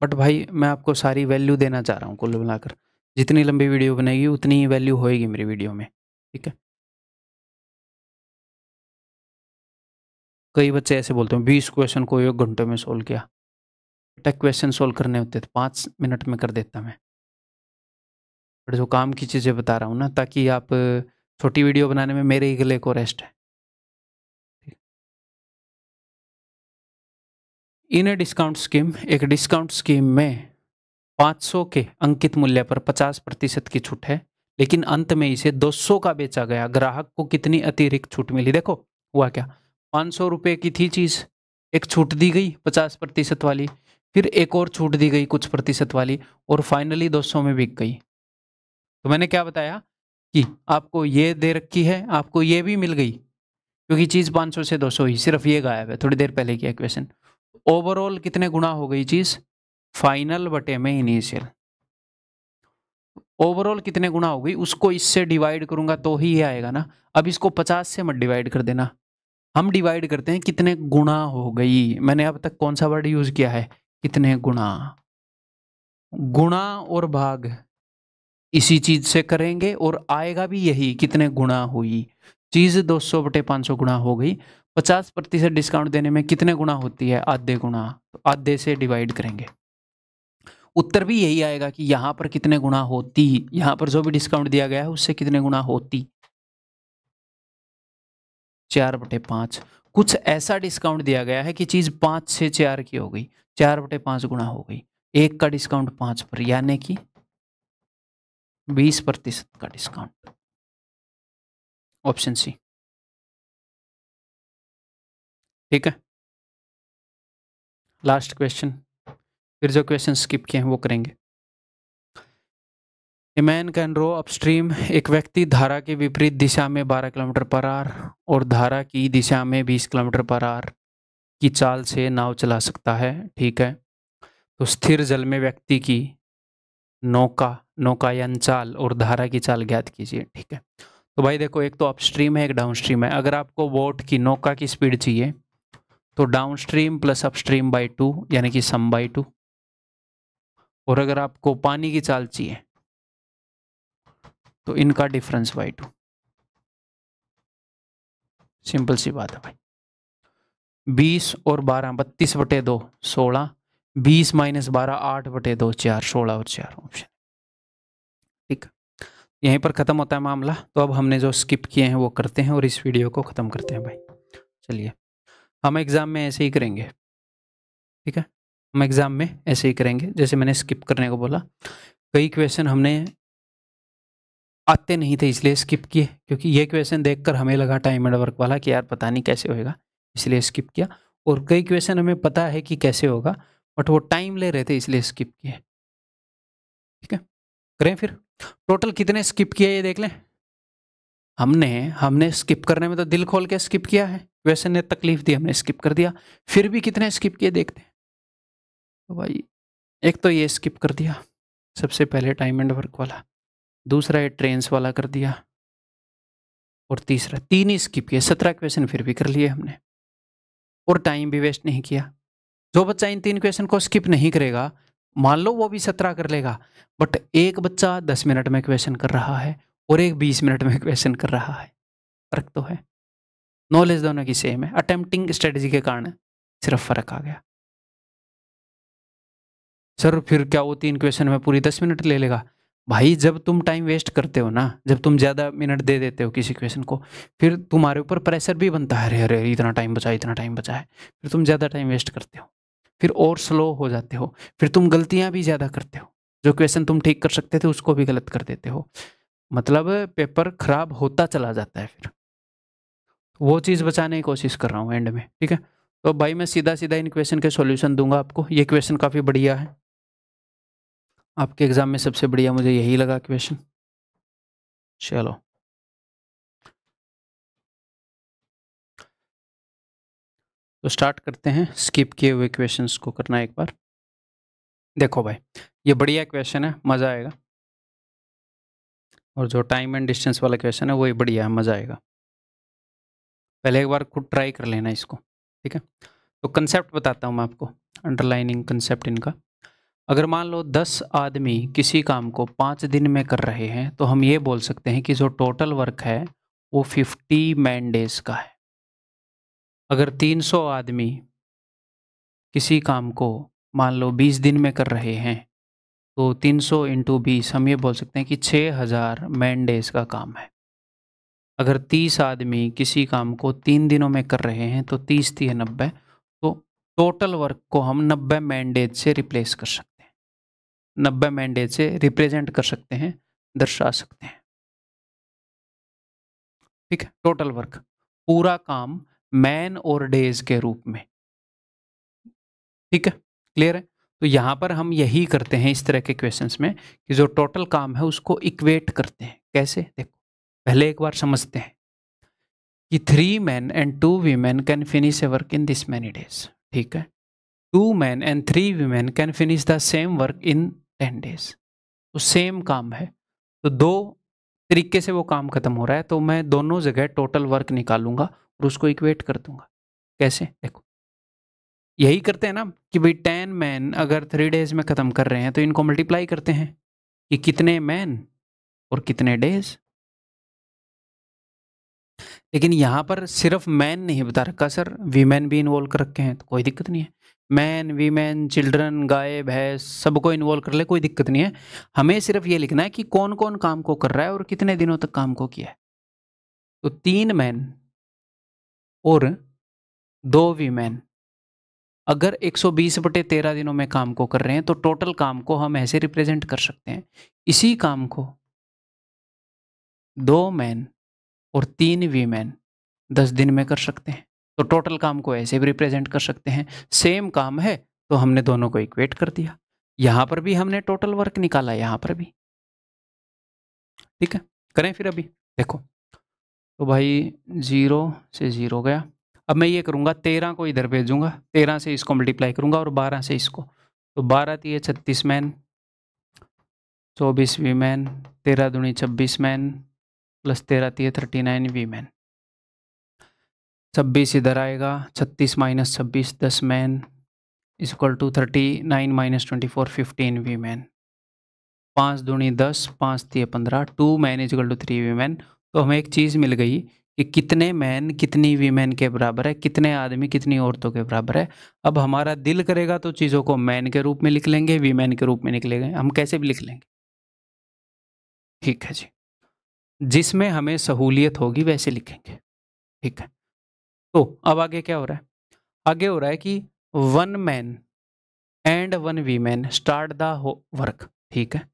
बट भाई मैं आपको सारी वैल्यू देना चाह रहा हूँ कुल मिलाकर। जितनी लंबी वीडियो बनेगी उतनी ही वैल्यू होएगी मेरी वीडियो में, ठीक है। कई बच्चे ऐसे बोलते हैं 20 क्वेश्चन को 1 घंटे में सोल्व किया। बेटा क्वेश्चन सोल्व करने होते तो 5 मिनट में कर देता मैं। बट जो काम की चीज़ें बता रहा हूँ ना, ताकि आप छोटी वीडियो बनाने में मेरे ही गले को रेस्ट है। इन ए डिस्काउंट स्कीम, एक डिस्काउंट स्कीम में 500 के अंकित मूल्य पर 50% की छूट है, लेकिन अंत में इसे 200 का बेचा गया। ग्राहक को कितनी अतिरिक्त छूट मिली? देखो हुआ क्या, 500 रुपए की थी चीज, एक छूट दी गई 50% वाली, फिर एक और छूट दी गई कुछ प्रतिशत वाली, और फाइनली 200 में बिक गई। तो मैंने क्या बताया कि आपको ये दे रखी है, आपको ये भी मिल गई, क्योंकि चीज 500 से 200 ही, सिर्फ ये गायब है। थोड़ी देर पहले किया क्वेश्चन। ओवरऑल कितने गुना हो गई चीज? फाइनल बटे में इनिशियल। ओवरऑल कितने गुना हो गई उसको इससे डिवाइड करूंगा तो ही ये आएगा ना। अब इसको 50 से मत डिवाइड कर देना, हम डिवाइड करते हैं कितने गुना हो गई। मैंने अब तक कौन सा वर्ड यूज किया है? कितने गुना। गुणा और भाग इसी चीज से करेंगे और आएगा भी यही, कितने गुना हुई चीज। 200 बटे 500 गुना हो गई। 50% डिस्काउंट देने में कितने गुना होती है? आधे गुना। तो आधे से डिवाइड करेंगे, उत्तर भी यही आएगा कि यहां पर कितने गुना होती, यहां पर जो भी डिस्काउंट दिया गया है उससे कितने गुना होती। 4/5। कुछ ऐसा डिस्काउंट दिया गया है कि चीज 5 से 4 की हो गई, 4/5 गुना हो गई। एक का डिस्काउंट 5 पर, यानी कि 20% का डिस्काउंट। ऑप्शन सी, ठीक है। लास्ट क्वेश्चन, फिर जो क्वेश्चन स्किप किए हैं वो करेंगे। A man can row upstream, एक व्यक्ति धारा के विपरीत दिशा में 12 किलोमीटर पर आवर और धारा की दिशा में 20 किलोमीटर पर आवर की चाल से नाव चला सकता है, ठीक है। तो स्थिर जल में व्यक्ति की नौकायन चाल और धारा की चाल ज्ञात कीजिए, ठीक है। तो भाई देखो, एक तो अपस्ट्रीम है, एक डाउनस्ट्रीम है। अगर आपको बोट की नौका की स्पीड चाहिए तो डाउनस्ट्रीम प्लस अपस्ट्रीम बाई 2, यानी कि सम बाई 2। और अगर आपको पानी की चाल चाहिए तो इनका डिफरेंस बाई 2। सिंपल सी बात है भाई। 20 और 12, 32/2 16, 20 माइनस 12 8/2 4, 16 और 4 ऑप्शन, ठीक। यहीं पर खत्म होता है मामला। तो अब हमने जो स्किप किए हैं वो करते हैं और इस वीडियो को खत्म करते हैं भाई। चलिए, हम एग्जाम में ऐसे ही करेंगे, ठीक है। हम एग्जाम में ऐसे ही करेंगे जैसे मैंने स्किप करने को बोला। कई क्वेश्चन हमने आते नहीं थे इसलिए स्किप किए, क्योंकि ये क्वेश्चन देखकर हमें लगा टाइम एंड वर्क वाला कि यार पता नहीं कैसे होएगा, इसलिए स्किप किया। और कई क्वेश्चन हमें पता है कि कैसे होगा, बट वो टाइम ले रहे थे इसलिए स्किप किए, ठीक है। करें फिर, टोटल कितने स्किप किए ये देख लें। हमने हमने स्किप करने में तो दिल खोल के स्किप किया है, क्वेश्चन ने तकलीफ दी, हमने स्किप कर दिया। फिर भी कितने स्किप किए देखते हैं। तो भाई एक तो ये स्किप कर दिया सबसे पहले, टाइम एंड वर्क वाला। दूसरा ये ट्रेन्स वाला कर दिया, और तीसरा, 3 ही स्किप किए। 17 क्वेश्चन फिर भी कर लिए हमने, और टाइम भी वेस्ट नहीं किया। जो बच्चा इन 3 क्वेश्चन को स्किप नहीं करेगा, मान लो वो भी 17 कर लेगा, बट एक बच्चा 10 मिनट में क्वेश्चन कर रहा है और एक 20 मिनट में क्वेश्चन कर रहा है। फर्क तो है, नॉलेज दोनों की सेम है, अटेम्प्टिंग स्ट्रेटजी के कारण सिर्फ फर्क आ गया। सर फिर क्या वो 3 क्वेश्चन में पूरी 10 मिनट ले लेगा? भाई जब तुम टाइम वेस्ट करते हो ना, जब तुम ज़्यादा मिनट दे देते हो किसी क्वेश्चन को, फिर तुम्हारे ऊपर प्रेशर भी बनता है, अरे अरे इतना टाइम बचा, इतना टाइम बचा है। फिर तुम ज़्यादा टाइम वेस्ट करते हो, फिर और स्लो हो जाते हो, फिर तुम गलतियां भी ज़्यादा करते हो। जो क्वेश्चन तुम ठीक कर सकते थे उसको भी गलत कर देते हो, मतलब पेपर खराब होता चला जाता है। फिर वो चीज़ बचाने की कोशिश कर रहा हूँ एंड में, ठीक है। तो भाई मैं सीधा सीधा इन क्वेश्चन के सॉल्यूशन दूंगा आपको। ये क्वेश्चन काफ़ी बढ़िया है, आपके एग्जाम में सबसे बढ़िया मुझे यही लगा क्वेश्चन। चलो तो स्टार्ट करते हैं, स्किप किए हुए क्वेश्चंस को करना एक बार। देखो भाई, ये बढ़िया क्वेश्चन है, मज़ा आएगा। और जो टाइम एंड डिस्टेंस वाला क्वेश्चन है वही बढ़िया है, मज़ा आएगा। पहले एक बार खुद ट्राई कर लेना इसको, ठीक है। तो कंसेप्ट बताता हूँ मैं आपको, अंडरलाइनिंग कंसेप्ट इनका। अगर मान लो 10 आदमी किसी काम को 5 दिन में कर रहे हैं तो हम ये बोल सकते हैं कि जो टोटल वर्क है वो 50 मैन डेज का है। अगर 300 आदमी किसी काम को मान लो 20 दिन में कर रहे हैं तो 300 इंटू 20 हम ये बोल सकते हैं कि 6000 मैन डेज का काम है। अगर 30 आदमी किसी काम को 3 दिनों में कर रहे हैं तो 30 3 90, तो टोटल वर्क को हम 90 मैन डेज से रिप्लेस कर सकते हैं, 90 मैन डेज से रिप्रेजेंट कर सकते हैं, दर्शा सकते हैं। ठीक है, टोटल वर्क पूरा काम मैन और डेज के रूप में। ठीक है, क्लियर है। तो यहां पर हम यही करते हैं इस तरह के क्वेश्चंस में कि जो टोटल काम है उसको इक्वेट करते हैं। कैसे, देखो पहले एक बार समझते हैं कि 3 men and 2 women can finish A work in this many days. ठीक है, 2 men and 3 women can finish the same work in 10 days. तो सेम काम है, तो दो तरीके से वो काम खत्म हो रहा है, तो मैं दोनों जगह टोटल वर्क निकालूंगा और उसको इक्वेट कर दूंगा। कैसे, देखो यही करते हैं ना कि भाई 10 मैन अगर 3 डेज में खत्म कर रहे हैं तो इनको मल्टीप्लाई करते हैं कि कितने मैन और कितने डेज। लेकिन यहाँ पर सिर्फ मैन नहीं बता रखा सर, वीमेन भी इन्वॉल्व कर रखे हैं, तो कोई दिक्कत नहीं है। मैन, वीमेन, चिल्ड्रन, गाय, भैंस सबको इन्वॉल्व कर ले, कोई दिक्कत नहीं है। हमें सिर्फ ये लिखना है कि कौन कौन काम को कर रहा है और कितने दिनों तक काम को किया है। तो 3 मैन और 2 वीमेन अगर 120/13 दिनों में काम को कर रहे हैं तो टोटल काम को हम ऐसे रिप्रेजेंट कर सकते हैं। इसी काम को 2 मैन और 3 वीमेन 10 दिन में कर सकते हैं, तो टोटल काम को ऐसे भी रिप्रेजेंट कर सकते हैं। सेम काम है तो हमने दोनों को इक्वेट कर दिया। यहां पर भी हमने टोटल वर्क निकाला, यहां पर भी। ठीक है, करें फिर अभी, देखो तो भाई 0 से 0 गया। अब मैं ये करूंगा 13 को इधर भेजूंगा, 13 से इसको मल्टीप्लाई करूंगा और 12 से इसको, तो 12 3 36 मैन, 24 वीमेन, 13 दूनी 26 मैन प्लस 13 3 39 वीमेन। 26 इधर आएगा, 36 minus 26 10 man is equal to 39 minus 24 15 women. 5 दूनी 10, 5 3 15, 2 man is equal to 3 women. तो हमें एक चीज़ मिल गई कि कितने मैन कितनी वीमेन के बराबर है, कितने आदमी कितनी औरतों के बराबर है। अब हमारा दिल करेगा तो चीज़ों को मैन के रूप में लिख लेंगे, वीमेन के रूप में लिख लेंगे, हम कैसे भी लिख लेंगे। ठीक है जी, जिसमें हमें सहूलियत होगी वैसे लिखेंगे। ठीक है, तो अब आगे क्या हो रहा है, आगे हो रहा है कि 1 man and 1 women start the work. ठीक है,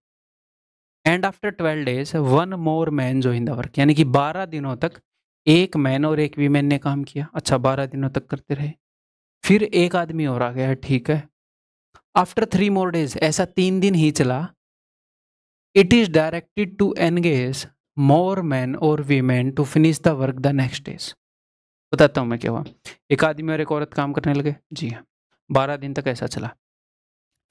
and after 12 days 1 more man join the work, यानी कि 12 दिनों तक एक मैन और एक वीमेन ने काम किया। अच्छा, 12 दिनों तक करते रहे, फिर एक आदमी और आ गया। ठीक है, आफ्टर 3 मोर डेज, ऐसा 3 दिन ही चला। It is directed to engage more man और women to finish the work the next days. बताता हूँ मैं क्या हुआ। एक आदमी और एक औरत काम करने लगे, जी हाँ, 12 दिन तक ऐसा चला।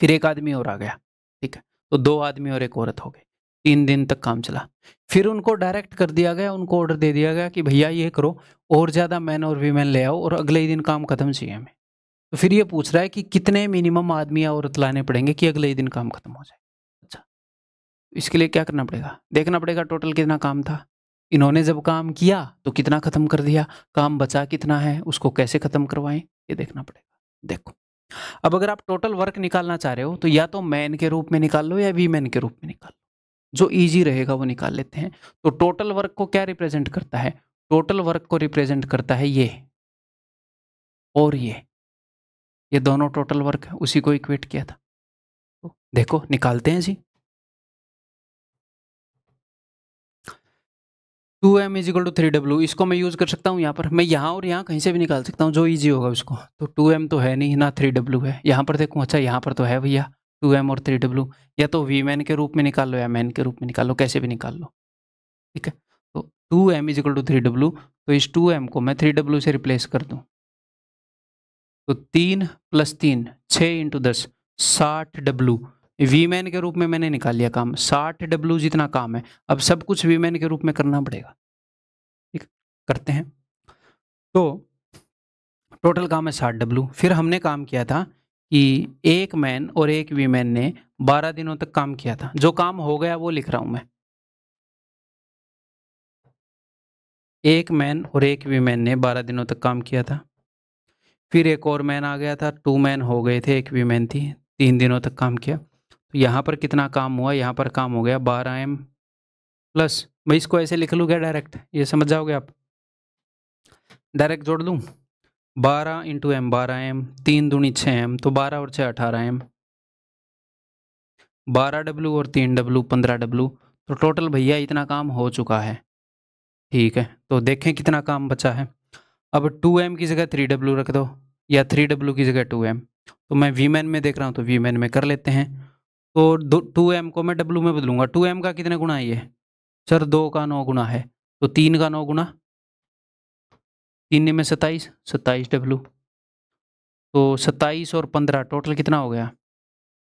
फिर एक आदमी और आ गया। ठीक है, तो 2 आदमी और एक औरत हो गए, 3 दिन तक काम चला। फिर उनको डायरेक्ट कर दिया गया, उनको ऑर्डर दे दिया गया कि भैया ये करो, और ज़्यादा मैन और वीमेन ले आओ और अगले ही दिन काम खत्म चाहिए हमें। तो फिर ये पूछ रहा है कि कितने मिनिमम आदमी या औरत लाने पड़ेंगे कि अगले ही दिन काम खत्म हो जाए। अच्छा, इसके लिए क्या करना पड़ेगा, देखना पड़ेगा टोटल कितना काम था, इन्होंने जब काम किया तो कितना खत्म कर दिया, काम बचा कितना है, उसको कैसे खत्म करवाएं, ये देखना पड़ेगा। देखो, अब अगर आप टोटल वर्क निकालना चाह रहे हो तो या तो मैन के रूप में निकाल लो या वीमेन के रूप में निकाल लो, जो इजी रहेगा वो निकाल लेते हैं। तो टोटल वर्क को क्या रिप्रेजेंट करता है, टोटल वर्क को रिप्रेजेंट करता है ये और ये दोनों टोटल वर्क है, उसी को इक्वेट किया था। तो देखो निकालते हैं जी। 2m is equal to 3w, इसको मैं यूज कर सकता हूँ यहाँ पर, मैं यहाँ और यहाँ कहीं से भी निकाल सकता हूँ, जो इजी होगा उसको। तो 2m तो है नहीं ना, 3w है। यहाँ पर देखूँ, अच्छा यहाँ पर तो है भैया 2m और 3w, या तो वीमेन के रूप में निकाल लो या मैन के रूप में निकाल लो, कैसे भी निकाल लो। ठीक है, तो 2m is equal to 3w, तो इस 2m को मैं 3w से रिप्लेस कर दूँ, तो 3 + 3 6 × 10 60w वीमेन के रूप में मैंने निकाल लिया काम। 60w जितना काम है, अब सब कुछ वीमेन के रूप में करना पड़ेगा। ठीक, करते हैं। तो टोटल काम है 60w। फिर हमने काम किया था कि एक मैन और एक वीमेन ने 12 दिनों तक काम किया था। जो काम हो गया वो लिख रहा हूं मैं। एक मैन और एक वीमेन ने 12 दिनों तक काम किया था। फिर एक और मैन आ गया था, 2 मैन हो गए थे, एक वीमेन थी, 3 दिनों तक काम किया। तो यहाँ पर कितना काम हुआ? यहाँ पर काम हो गया 12m प्लस, मैं इसको ऐसे लिख लूँ क्या डायरेक्ट? ये समझ जाओगे आप? डायरेक्ट जोड़ दूँ? 12 इंटू एम 12m, 3 दूनी 6m, तो 12 और 6 18m, 12W और 3W 15W, तो टोटल भैया इतना काम हो चुका है। ठीक है, तो देखें कितना काम बचा है। अब 2m की जगह 3W रख दो, या 3W की जगह 2m। तो मैं वीमेन में देख रहा हूँ तो वीमेन में कर लेते हैं। तो 2m को मैं W में बदलूंगा। 2m का कितने गुना है ये? सर 2 का 9 गुना है, तो 3 का 9 गुना, 3 में 27, 27W। तो 27 और 15 टोटल कितना हो गया?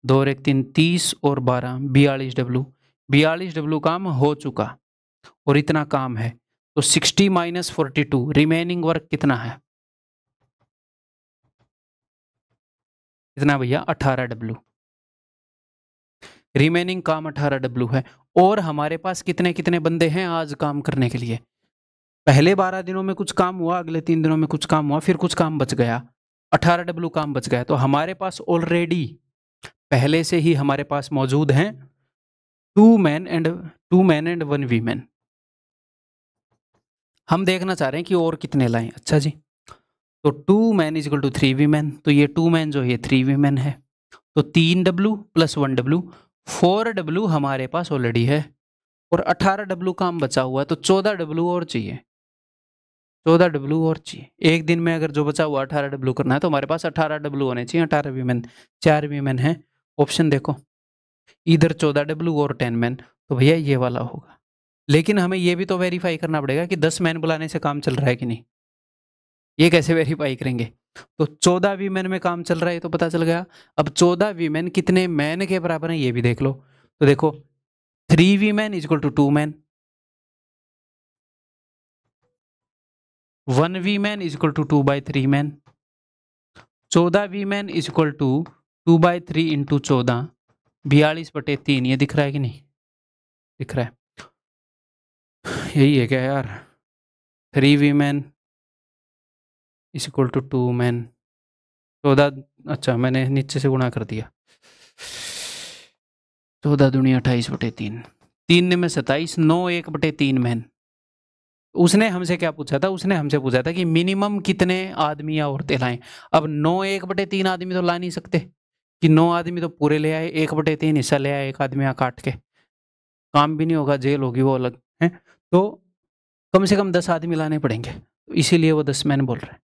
2 और 1 3, 30 और 12 42W। 42W काम हो चुका और इतना काम है। तो 60 माइनस 42, रिमेनिंग वर्क कितना है? कितना भैया? 18W। रिमेनिंग काम 18W है। और हमारे पास कितने कितने बंदे हैं आज काम करने के लिए? पहले 12 दिनों में कुछ काम हुआ, अगले 3 दिनों में कुछ काम हुआ, फिर कुछ काम बच गया, 18W काम बच गया। तो हमारे पास ऑलरेडी पहले से ही हमारे पास मौजूद हैं 2 मैन एंड 1 वीमेन। हम देखना चाह रहे हैं कि और कितने लाएं। अच्छा जी, तो 2 man is equal to 3 women, तो ये 2 मैन जो है 3 वीमेन है, तो 3W प्लस 1W, 4W हमारे पास ऑलरेडी है, और 18W काम बचा हुआ है, तो 14W और चाहिए, 14W और चाहिए। एक दिन में अगर जो बचा हुआ 18W करना है तो हमारे पास 18W होने चाहिए। 18 वीमेन, 4 वीमेन है। ऑप्शन देखो, इधर 14W और 10 मैन, तो भैया ये वाला होगा। लेकिन हमें ये भी तो वेरीफाई करना पड़ेगा कि 10 मैन बुलाने से काम चल रहा है कि नहीं। ये कैसे वेरीफाई करेंगे? तो 14 वीमेन में काम चल रहा है तो पता चल गया। अब 14 वीमेन कितने मैन के बराबर है ये भी देख लो। तो देखो 3 women is equal to 2 man, 1 women is equal to 2/3 man, 14 women is equal to 2/3 into 14, 42/3। ये दिख रहा है कि नहीं? दिख रहा है। यही है क्या यार? 3 women is equal to 2 man, 14, अच्छा मैंने नीचे से गुणा कर दिया, 14 दूनी 28/3, 3 में 27, 9 1/3 मैन। उसने हमसे क्या पूछा था? उसने हमसे पूछा था कि मिनिमम कितने आदमी या औरतें लाएं। अब 9 1/3 आदमी तो ला नहीं सकते कि 9 आदमी तो पूरे ले आए, 1/3 हिस्सा ले आए एक आदमी यहाँ काट के, काम भी नहीं होगा, जेल होगी वो अलग है। तो कम से कम 10 आदमी लाने पड़ेंगे, तो इसीलिए वो 10 मैन बोल रहे हैं।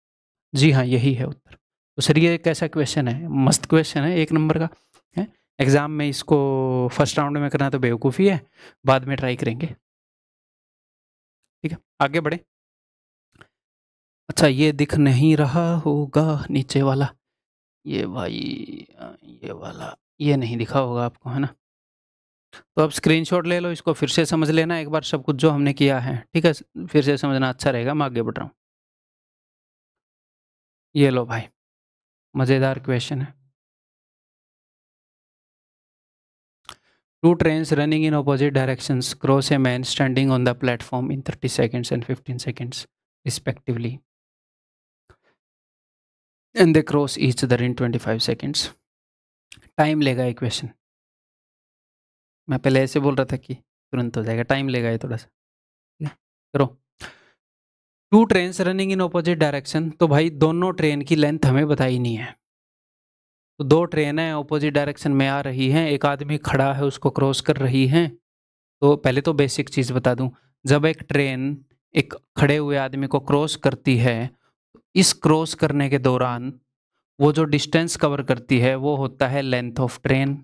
जी हाँ, यही है उत्तर। तो सर ये कैसा क्वेश्चन है? मस्त क्वेश्चन है, 1 नंबर का है। एग्जाम में इसको फर्स्ट राउंड में करना तो बेवकूफ़ी है, बाद में ट्राई करेंगे। ठीक है, आगे बढ़े। अच्छा, ये दिख नहीं रहा होगा नीचे वाला, ये भाई, ये वाला, ये नहीं दिखा होगा आपको, है ना? तो अब स्क्रीनशॉट ले लो, इसको फिर से समझ लेना एक बार सब कुछ जो हमने किया है। ठीक है, फिर से समझना अच्छा रहेगा। मैं आगे बढ़ रहा हूँ। ये लो भाई, मज़ेदार क्वेश्चन है। 2 trains running in opposite directions cross a man standing on the platform in 30 seconds and 15 seconds respectively, and they cross each other in 25 seconds. Time लेगा ये क्वेश्चन। मैं पहले ऐसे बोल रहा था कि तुरंत हो जाएगा, टाइम लेगा ये थोड़ा सा। करो। 2 trains running in opposite direction, तो भाई दोनों ट्रेन की लेंथ हमें बताई नहीं है। तो 2 ट्रेन है ऑपोजिट डायरेक्शन में आ रही हैं, एक आदमी खड़ा है उसको क्रॉस कर रही हैं। तो पहले तो बेसिक चीज़ बता दूं, जब एक ट्रेन एक खड़े हुए आदमी को क्रॉस करती है, इस क्रॉस करने के दौरान वो जो डिस्टेंस कवर करती है वो होता है लेंथ ऑफ ट्रेन।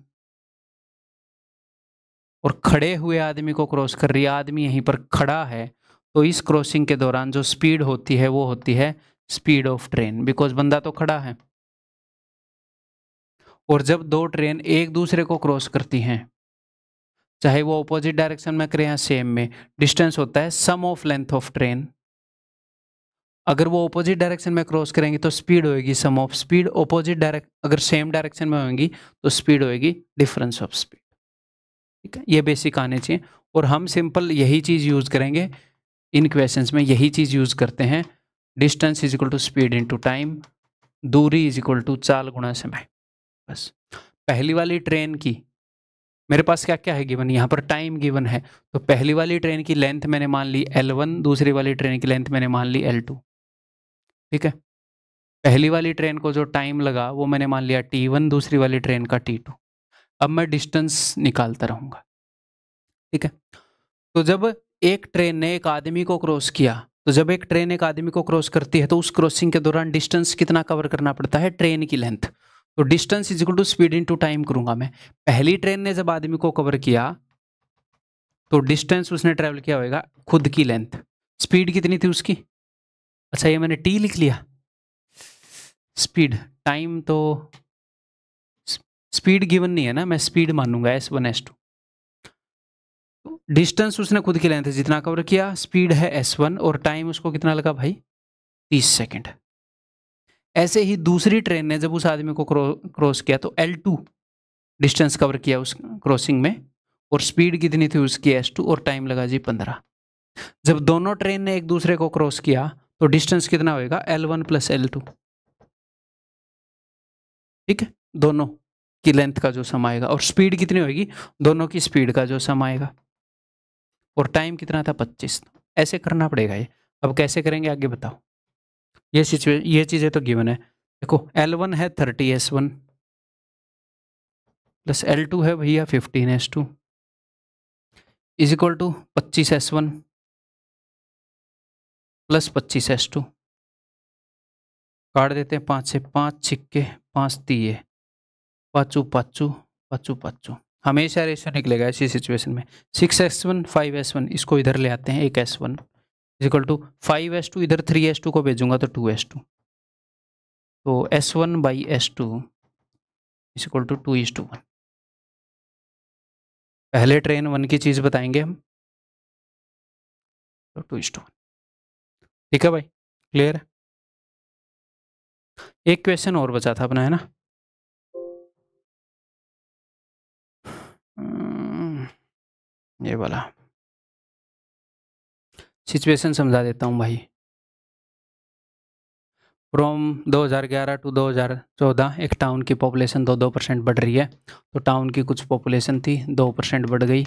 और खड़े हुए आदमी को क्रॉस कर रही है, आदमी यहीं पर खड़ा है, तो इस क्रॉसिंग के दौरान जो स्पीड होती है वो होती है स्पीड ऑफ ट्रेन, बिकॉज बंदा तो खड़ा है। और जब 2 ट्रेन एक दूसरे को क्रॉस करती हैं, चाहे वो ऑपोजिट डायरेक्शन में करें या सेम में, डिस्टेंस होता है सम ऑफ लेंथ ऑफ ट्रेन अगर वो ऑपोजिट डायरेक्शन में क्रॉस करेंगे तो स्पीड होएगी सम ऑफ स्पीड, ऑपोजिट डायरेक्ट अगर सेम डायरेक्शन में होंगी तो स्पीड होएगी डिफरेंस ऑफ स्पीड। ठीक है, ये बेसिक आने चाहिए। और हम सिंपल यही चीज़ यूज़ करेंगे इन क्वेश्चंस में, यही चीज़ यूज़ करते हैं। Distance is equal to speed into time, दूरी इज इक्वल टू चाल गुणा समय। बस पहली वाली ट्रेन की मेरे पास क्या क्या है गिवन, यहाँ पर टाइम गिवन है, तो पहली वाली ट्रेन की लेंथ मैंने मान ली L1, दूसरी वाली ट्रेन की लेंथ मैंने मान ली L2। ठीक है, पहली वाली ट्रेन को जो टाइम लगा वो मैंने मान लिया T1, दूसरी वाली ट्रेन का T2। अब मैं डिस्टेंस निकालता रहूंगा। ठीक है, तो जब एक ट्रेन ने एक आदमी को क्रॉस किया, तो जब एक ट्रेन एक आदमी को क्रॉस करती है तो उस क्रॉसिंग के दौरान डिस्टेंस कितना कवर करना पड़ता है, ट्रेन की लेंथ। तो distance is equal to speed into time करूंगा मैं। पहली ट्रेन ने जब आदमी को कवर किया तो डिस्टेंस उसने ट्रेवल किया होगा खुद की लेंथ। स्पीड कितनी थी उसकी, अच्छा ये मैंने टी लिख लिया, स्पीड टाइम तो स्पीड गिवन नहीं है ना, मैं स्पीड मानूंगा S1 S2। डिस्टेंस उसने खुद की लेंथ जितना कवर किया, स्पीड है S1 और टाइम उसको कितना लगा भाई 30 सेकंड। ऐसे ही दूसरी ट्रेन ने जब उस आदमी को क्रॉस किया तो L2 डिस्टेंस कवर किया उस क्रॉसिंग में, और स्पीड कितनी थी उसकी S2 और टाइम लगा जी 15। जब दोनों ट्रेन ने एक दूसरे को क्रॉस किया तो डिस्टेंस कितना होएगा L1 प्लस L2। ठीक है, दोनों की लेंथ का जो सम आएगा, और स्पीड कितनी होगी, दोनों की स्पीड का जो सम आएगा, और टाइम कितना था 25। ऐसे करना पड़ेगा ये। अब कैसे करेंगे आगे बताओ। ये चीजें तो गिवन है। देखो L1 है 30S1 प्लस L2 है भैया 15S2 is equal to 25S1 plus 25S2। काट देते हैं 5 से, 5 छिक्के 5 तीये, पाँचू पाँचू पाँचू पाँचू, हमेशा रेशो निकलेगा ऐसी सिचुएशन में। 6S1 5S1 इसको इधर ले आते हैं, एक S1 is equal to 5S2, इधर 3S2 को भेजूंगा तो 2S2, तो S1 by S2 is equal to 2:1। पहले ट्रेन 1 की चीज़ बताएंगे हम, तो 2:1। ठीक है भाई, क्लियर है। एक क्वेश्चन और बचा था अपना, है ना। ये वाला सिचुएशन समझा देता हूँ भाई। फ्रॉम 2011 टू 2014 एक टाउन की पॉपुलेशन 2% बढ़ रही है। तो टाउन की कुछ पॉपुलेशन थी 2% बढ़ गई,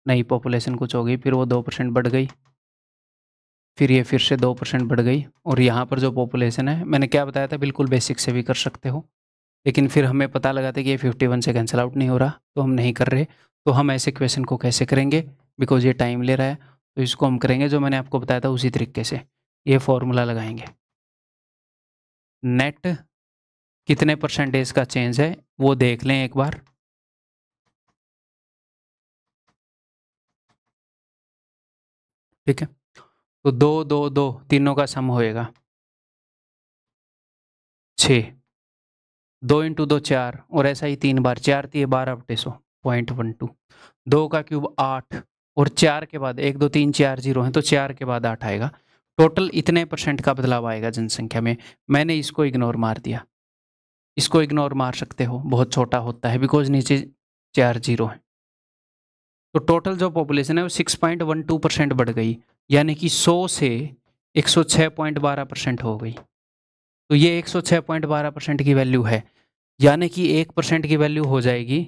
नई पॉपुलेशन कुछ हो गई, फिर वो 2% बढ़ गई, फिर ये फिर से 2% बढ़ गई। और यहाँ पर जो पॉपुलेशन है, मैंने क्या बताया था, बिल्कुल बेसिक से भी कर सकते हो, लेकिन फिर हमें पता लगा था कि ये 51 से कैंसिल आउट नहीं हो रहा, तो हम नहीं कर रहे। तो हम ऐसे क्वेश्चन को कैसे करेंगे, बिकॉज ये टाइम ले रहा है, तो इसको हम करेंगे जो मैंने आपको बताया था उसी तरीके से। ये फॉर्मूला लगाएंगे, नेट कितने परसेंटेज का चेंज है वो देख लें एक बार। ठीक है, तो 2 2 2 तीनों का सम होएगा 6, 2 इंटू 2 4, और ऐसा ही 3 बार, 4 3 12/100 0.12, 2 का क्यूब 8, और 4 के बाद 1 2 3 4 0 है, तो 4 के बाद 8 आएगा। टोटल इतने % का बदलाव आएगा जनसंख्या में। मैंने इसको इग्नोर मार दिया, इसको इग्नोर मार सकते हो, बहुत छोटा होता है बिकॉज नीचे 4 0 है। तो टोटल जो पॉपुलेशन है वो 6.12% बढ़ गई, यानी कि 100 से 106.12% हो गई। तो ये 106.12% की वैल्यू है, यानी कि 1% की वैल्यू हो जाएगी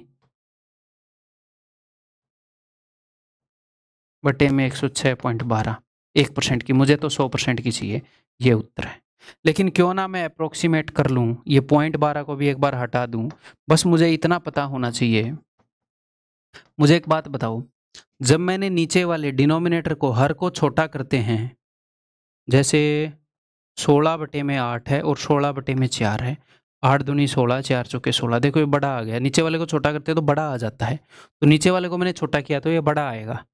बटे में 106.12, 1% की। मुझे तो 100% की चाहिए, ये उत्तर है। लेकिन क्यों ना मैं अप्रोक्सीमेट कर लूँ, ये 0.12 को भी एक बार हटा दूँ, बस मुझे इतना पता होना चाहिए। मुझे एक बात बताओ, जब मैंने नीचे वाले डिनोमिनेटर को, हर को छोटा करते हैं, जैसे 16/8 है और 16/4 है, 8 दूनी 16, 4 चौके 16, देखो ये बड़ा आ गया। नीचे वाले को छोटा करते हैं तो बड़ा आ जाता है, तो नीचे वाले को मैंने छोटा किया तो ये बड़ा आएगा,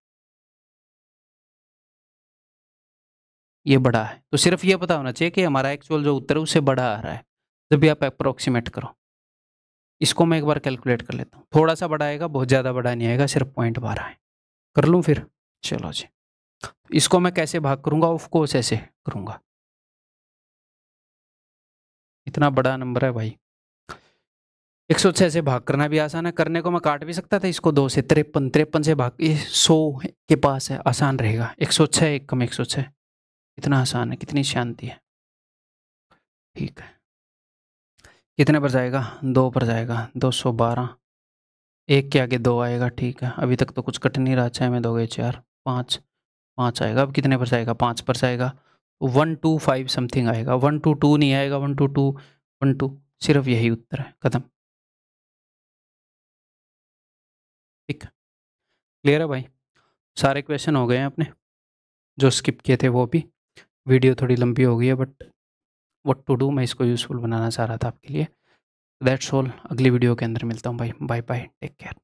ये बड़ा है। तो सिर्फ ये पता होना चाहिए कि हमारा एक्चुअल जो उत्तर है उससे बड़ा आ रहा है जब भी आप अप्रोक्सीमेट करो। इसको मैं एक बार कैलकुलेट कर लेता हूँ, थोड़ा सा बड़ा आएगा, बहुत ज़्यादा बड़ा नहीं आएगा, सिर्फ 0.12 है। कर लूँ फिर, चलो जी। इसको मैं कैसे भाग करूँगा, ऑफ कोर्स ऐसे करूँगा। इतना बड़ा नंबर है भाई। 106 से भाग करना भी आसान है, करने को मैं काट भी सकता था इसको 2 से। 53 से भाग, ये 100 के पास है, आसान रहेगा। 106 एक कम 106, इतना आसान है, कितनी शांति है। ठीक है, कितने पर जाएगा? 2 पर जाएगा। 212, 1 के आगे 2 आएगा। ठीक है, अभी तक तो कुछ कट नहीं रहा। 6 में 2 गए 4, 5, 5 आएगा। अब कितने पर जाएगा? 5 पर जाएगा। 125 समथिंग आएगा। 122 नहीं आएगा। 122, 12, सिर्फ यही उत्तर है, खत्म। ठीक है, क्लियर है भाई? सारे क्वेश्चन हो गए हैं अपने, जो स्किप किए थे वो भी। वीडियो थोड़ी लंबी हो गई है, बट व्हाट टू डू, मैं इसको यूज़फुल बनाना चाह रहा था आपके लिए। That's all. अगली वीडियो के अंदर मिलता हूँ भाई। Bye bye, take care.